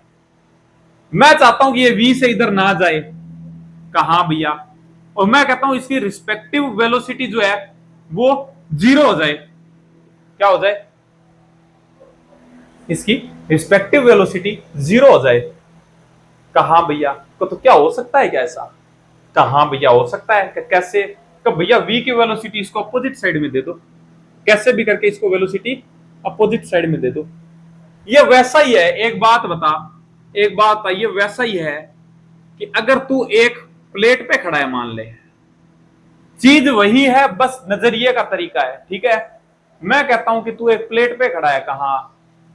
मैं चाहता हूं कि ये v से इधर ना जाए। कहा भैया? और मैं कहता हूं इसकी रिस्पेक्टिव वेलोसिटी जो है वो 0 हो जाए। क्या हो जाए? इसकी रिस्पेक्टिव वेलोसिटी 0 हो जाए। कहा भैया? तो क्या हो सकता है क्या ऐसा? कहा भैया? हो सकता है। कैसे? तो भैया v की वेलोसिटी इसको अपोजिट साइड में दे दो, कैसे भी करके इसको वेलोसिटी अपोजिट साइड में दे दो। ये वैसा ही है, एक बात बता, एक बात बता, ये वैसा ही है कि अगर तू एक प्लेट पे खड़ा है, मान ले, चीज वही है, बस नजरिए का तरीका है। ठीक है, मैं कहता हूं कि तू एक प्लेट पे खड़ा है, कहां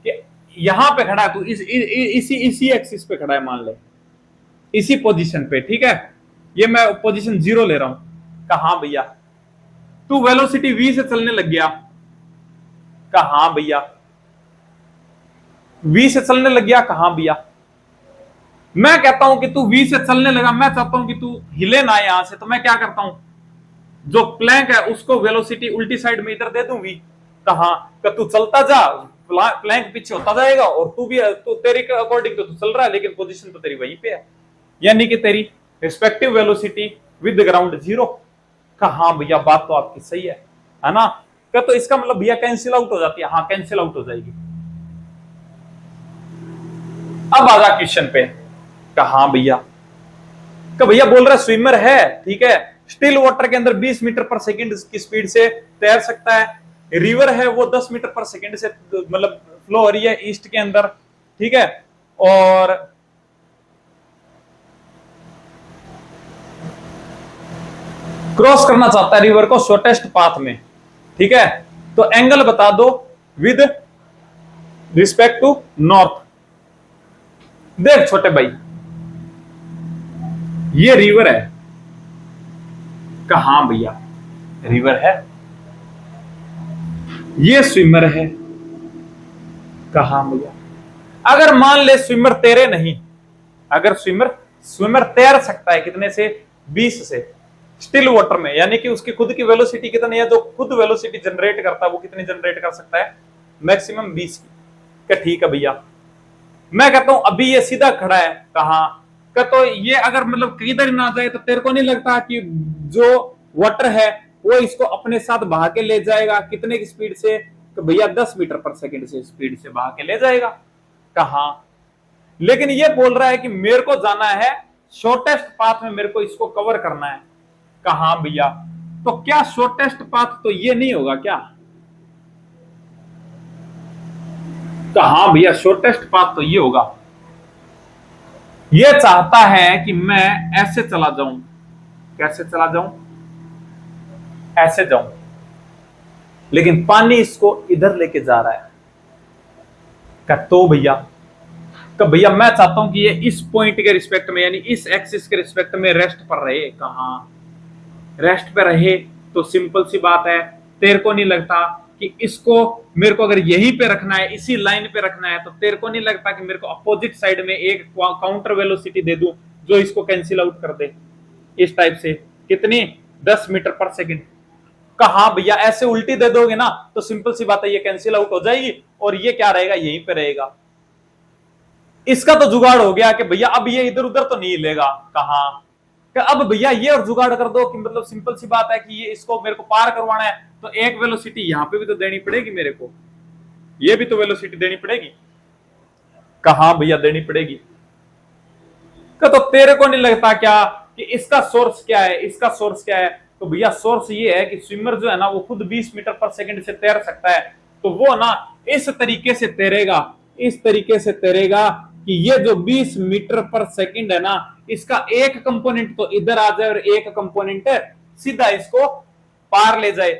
कि यहां पे खड़ा है, तू इसी एक्सिस पे खड़ा है, मान ले, इसी पोजीशन पे। ठीक है, ये मैं पोजीशन 0 ले रहा हूं। कहां भैया? तू वेलोसिटी v से चलने लग गया। कहां भैया? v से चलने लग गया। कहां भैया? मैं कहता हूं कि तू V से चलने लगा, मैं चाहता हूं कि तू हिले ना यहां से, तो मैं क्या करता हूं, जो प्लैंक है उसको वेलोसिटी उल्टी साइड में इधर दे दूं V। कहां का तू चलता जा, प्लैंक पीछे होता जाएगा और तू भी, तू तेरे अकॉर्डिंग तो तू चल रहा है, लेकिन पोजीशन तो तेरी वहीं पे है, यानी कि तेरी respective velocity with ground zero. कहा भैया बात तो आपकी सही है ना। क्या तो इसका मतलब भैया कैंसिल आउट हो जाती है, हाँ कैंसिल आउट हो जाएगी। अब आजा क्वेश्चन पे, कहा भैया, कि भैया बोल रहा स्विमर है, ठीक है, स्टिल वाटर के अंदर 20 मीटर पर सेकंड की स्पीड से तैर सकता है, रिवर है वो 10 मीटर पर सेकंड से मतलब फ्लो हो रही है ईस्ट के अंदर, ठीक है, और क्रॉस करना चाहता है रिवर को शॉर्टेस्ट पाथ में, ठीक है, तो एंगल बता दो विद रिस्पेक्ट टू नॉर्थ। देख छोटे भाई, ये रिवर है, कहां भैया रिवर है, ये स्विमर है, कहां भैया। अगर मान ले स्विमर तेरे नहीं, अगर स्विमर स्विमर तैर सकता है कितने से, 20 से, स्टिल वाटर में, यानी कि उसकी खुद की वेलोसिटी कितनी है, जो खुद वेलोसिटी जनरेट करता है वो कितनी जनरेट कर सकता है, मैक्सिमम 20 की। क्या ठीक है भैया, मैं कहता हूं अभी ये सीधा खड़ा है, कहां का, तो ये अगर मतलब किधर ना जाए तो तेरे को नहीं लगता कि जो वाटर है वो इसको अपने साथ बहा के ले जाएगा, कितने की स्पीड से, तो भैया 10 मीटर पर सेकंड से स्पीड से बहा के ले जाएगा। कहां, लेकिन ये बोल रहा है कि मेरे को जाना है शॉर्टेस्ट पाथ में, मेरे को इसको कवर करना है। कहां भैया, तो क्या शॉर्टेस्ट पाथ तो ये नहीं होगा क्या, कहां भैया शॉर्टेस्ट पाथ तो ये होगा, ये चाहता है कि मैं ऐसे चला जाऊं, कैसे चला जाऊं, ऐसे जाऊं, लेकिन पानी इसको इधर लेके जा रहा है। क्या तो भैया, तो भैया मैं चाहता हूं कि ये इस पॉइंट के रिस्पेक्ट में, यानी इस एक्सिस के रिस्पेक्ट में रेस्ट पर रहे, कहां रेस्ट पे रहे, तो सिंपल सी बात है, तेरे को नहीं लगता कि इसको मेरे को अगर यहीं पे रखना है, इसी लाइन पे रखना है, तो तेरे को नहीं लगता कि मेरे को अपोजिट साइड में एक काउंटर वेलोसिटी दे दूं जो इसको कैंसिल आउट कर दे, इस टाइप से, कितनी, 10 मीटर पर सेकंड। कहा भैया ऐसे उल्टी दे दोगे ना तो सिंपल सी बात है ये कैंसिल आउट हो जाएगी और ये क्या रहेगा, यहीं पे रहेगा। इसका तो जुगाड़ हो गया कि भैया अब ये इधर उधर तो नहीं लेगा। कहा कि अब भैया ये और जुगाड़ कर दो कि मतलब सिंपल सी बात है कि ये इसको मेरे को पार करवाना है, तो एक वेलोसिटी यहां पे भी तो देनी पड़ेगी मेरे को, ये भी तो वेलोसिटी देनी पड़ेगी। कहां भैया देनी पड़ेगी, तो तेरे को नहीं लगता क्या कि इसका सोर्स क्या है, इसका सोर्स क्या है, तो भैया सोर्स ये है कि स्विमर जो है ना वो खुद 20 मीटर पर सेकंड से तैर सकता है, तो वो ना इस तरीके से तैरेगा, इस तरीके से तैरेगा कि ये जो 20 मीटर पर सेकंड है ना, इसका एक कंपोनेंट तो इधर आ जाए और एक कंपोनेंट सीधा इसको पार ले जाए,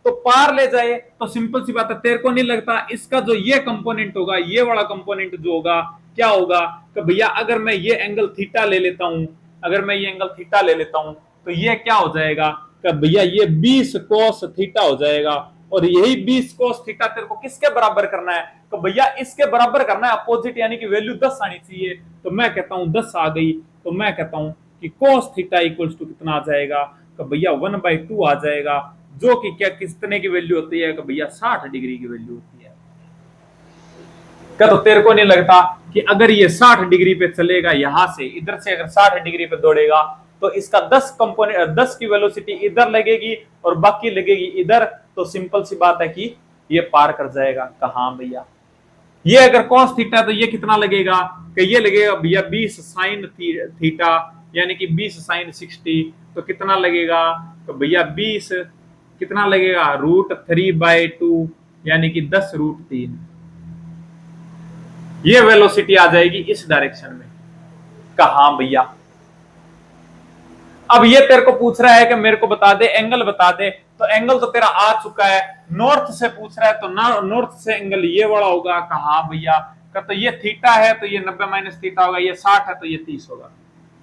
तो पार ले जाए तो सिंपल सी बात है, तेरे को नहीं लगता इसका जो ये कंपोनेंट होगा, ये वाला कंपोनेंट जो होगा क्या होगा, कि भैया अगर मैं ये एंगल थीटा ले लेता हूं, अगर मैं ये एंगल थीटा ले लेता हूं तो ये क्या हो जाएगा, कि भैया ये 20 कोस थीटा हो जाएगा, और यही 20 कोस थीटा तेरे को किसके बराबर करना है, तो भैया इसके बराबर करना है अपोजिट, यानी कि वैल्यू 10 आनी चाहिए, तो मैं कहता हूं 10 आ गई, तो मैं कहता हूं कि कोस थीटा इक्वल्स टू कितना आ जाएगा, तो भैया 1/2 आ जाएगा, जो कि क्या कितने की वैल्यू होती है, कि भैया 60 डिग्री की वैल्यू होती है। क्या तो तेरे को नहीं लगता कि अगर ये 60 डिग्री पे चलेगा, यहां से इधर से अगर 60 डिग्री पे दौड़ेगा तो इसका 10 कंपोनेंट 10 की वेलोसिटी इधर लगेगी और बाकी लगेगी इधर, तो सिंपल सी बात है कि ये पार कर जाएगा। कहां भैया, ये अगर cos थीटा तो ये कितना लगेगा, कि ये लगेगा भैया 20 साइन थीटा, यानी कि 20 साइन 60, तो कितना लगेगा, तो भैया 20 कितना लगेगा, √3/2, यानी कि 10√3, ये वेलोसिटी आ जाएगी इस डायरेक्शन में। कहां भैया, अब ये तेरे को पूछ रहा है कि मेरे को बता दे एंगल बता दे, तो एंगल तो तेरा आ चुका है, नॉर्थ से पूछ रहा है तो नॉर्थ से एंगल ये वाला होगा। कहां भैया, का तो ये थीटा है तो ये 90 माइनस थीटा होगा, ये 60 है तो ये 30 होगा,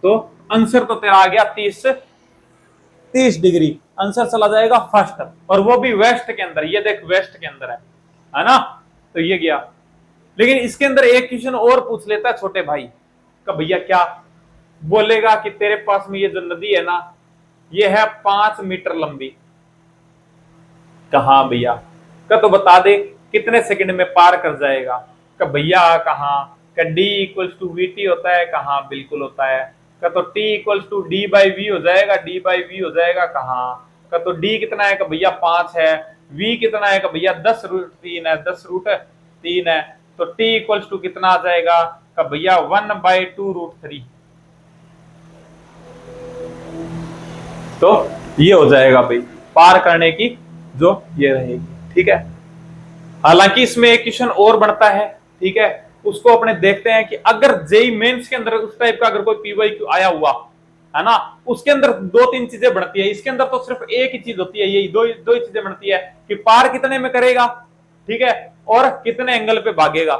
तो आंसर तो तेरा आ गया 30 डिग्री, आंसर चला जाएगा फर्स्ट, और वो भी वेस्ट के अंदर, ये देख वेस्ट के अंदर है ना, तो ये गया। लेकिन इसके अंदर एक क्वेश्चन और पूछ लेता है छोटे भाई, कि भैया क्या बोलेगा कि तेरे पास में ये जो नदी है ना ये है 5 मीटर लंबी। कहा भैया का तो बता दे कितने सेकंड में पार कर जाएगा। का भैया कहा का d equals to v t होता है। कहा बिल्कुल होता है। का तो t equals to d by v हो जाएगा। डी बाई वी हो जाएगा। कहा का तो डी कितना है का भैया 5 है। वी कितना है का भैया 10 रूट 3 है। 10 रूट 3 है। तो टी इक्वल्स टू कितना आ जाएगा का भैया 1/2√3। तो ये हो जाएगा भाई पार करने की जो ये रहेगी। ठीक है, हालांकि इसमें एक क्वेश्चन और बनता है। ठीक है, उसको अपने देखते हैं कि अगर जेई मेंस के अंदर उस टाइप का अगर कोई पीवाईक्यू आया हुआ है ना, उसके अंदर 2-3 चीजें बढ़ती है। इसके अंदर तो सिर्फ एक ही चीज होती है, यही दो ही चीजें बढ़ती है कि पार कितने में करेगा, ठीक है, और कितने एंगल पे भागेगा।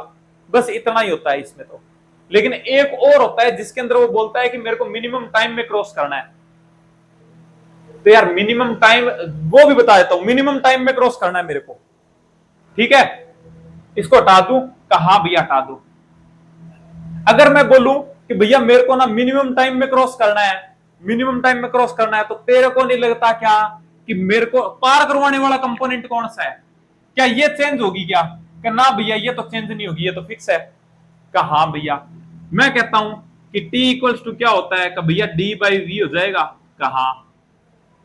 बस इतना ही होता है इसमें तो। लेकिन एक और होता है जिसके अंदर वो बोलता है कि मेरे को मिनिमम टाइम में क्रॉस करना है। तो यार मिनिमम टाइम वो भी बता देता हूं, मिनिमम टाइम में क्रॉस करना है मेरे को। ठीक है, इसको हटा दूं कहा भैया हटा दूं। अगर मैं बोलूं कि भैया मेरे को ना मिनिमम टाइम में क्रॉस करना है, मिनिमम टाइम में क्रॉस करना है, तो तेरे को नहीं लगता क्या कि मेरे को पार करवाने वाला कंपोनेंट कौन सा है? क्या ये चेंज होगी क्या? कि ना भैया ये तो चेंज नहीं होगी, ये तो फिक्स है। कहा भैया मैं कहता हूं कि t इक्वल्स टू क्या होता है? कि भैया d बाई वी हो जाएगा। कहा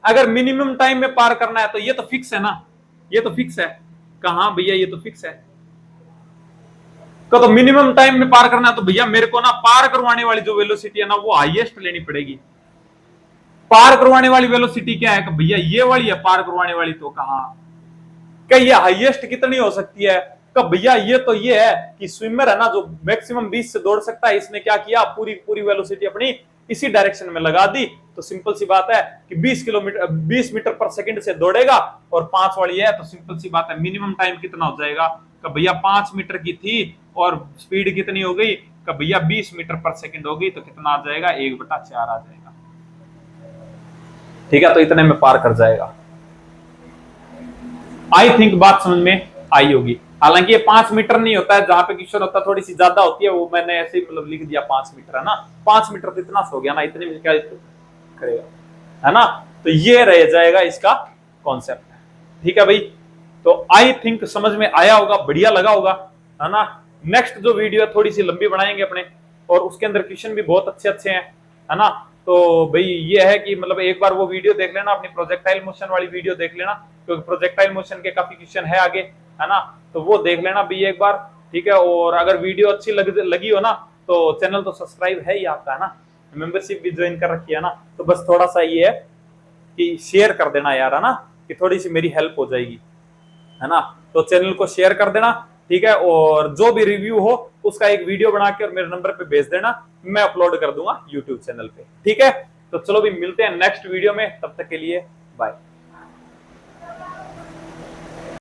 अगर मिनिमम टाइम में पार करना है तो ये तो फिक्स है ना, ये तो फिक्स है। कहा भैया ये तो फिक्स है। तो मिनिमम टाइम में पार करना है तो भैया मेरे को ना पार करवाने वाली जो वेलोसिटी है ना वो हाईएस्ट लेनी पड़ेगी। पार करवाने वाली वेलोसिटी क्या है? कि भैया ये वाली है पार करवाने वाली। तो कहा क्या ये हाईएस्ट कितनी हो सकती है? कि भैया ये तो ये है कि स्विमर है ना जो मैक्सिमम 20 से दौड़ सकता है, इसने क्या किया पूरी पूरी वेलोसिटी अपनी इसी डायरेक्शन में लगा दी। तो सिंपल सी बात है कि 20 मीटर पर सेकंड से दौड़ेगा और 5 वाली है। तो सिंपल सी बात है मिनिमम टाइम कितना हो जाएगा? कि भैया 5 मीटर की थी और स्पीड कितनी हो गई? कि भैया 20 मीटर पर सेकंड हो गई। तो कितना आ जाएगा? 1/4 आ जाएगा। ठीक है, तो इतने में पार कर जाएगा। आई थिंक बात समझ में आई होगी। हालांकि ये 5 मीटर नहीं होता है, जहां पे क्वेश्चन होता है थोड़ी सी ज्यादा होती है, वो मैंने ऐसे ही मतलब लिख दिया 5 मीटर है ना। 5 मीटर तो इतना हो गया ना, इतने में क्या करेगा, है ना। तो ये रह जाएगा इसका कॉन्सेप्ट। ठीक है भाई, तो आई थिंक समझ में आया होगा, बढ़िया लगा होगा, है ना। नेक्स्ट जो वीडियो थोड़ी सी लंबी बनाएंगे अपने, और उसके अंदर क्वेश्चन भी बहुत अच्छे अच्छे हैं, है ना। तो भाई ये है कि मतलब एक बार वो वीडियो देख लेना, अपनी प्रोजेक्टाइल मोशन वाली वीडियो देख लेना, क्योंकि प्रोजेक्टाइल मोशन के काफी क्वेश्चन है आगे, है ना। तो वो देख लेना भी एक बार, ठीक है। और अगर वीडियो अच्छी लगी हो ना तो चैनल तो सब्सक्राइब है ही आपका, है ना, मेंबरशिप भी ज्वाइन कर रखी है ना। तो बस थोड़ा सा ये है कि शेयर कर देना यार, है ना, कि थोड़ी सी मेरी हेल्प हो जाएगी, है ना। तो चैनल को शेयर कर देना, ठीक है। और जो भी रिव्यू हो उसका एक वीडियो बना के और मेरे नंबर पे भेज देना, मैं अपलोड कर दूंगा यूट्यूब चैनल पे। ठीक है, तो चलो भी मिलते हैं नेक्स्ट वीडियो में, तब तक के लिए बाय।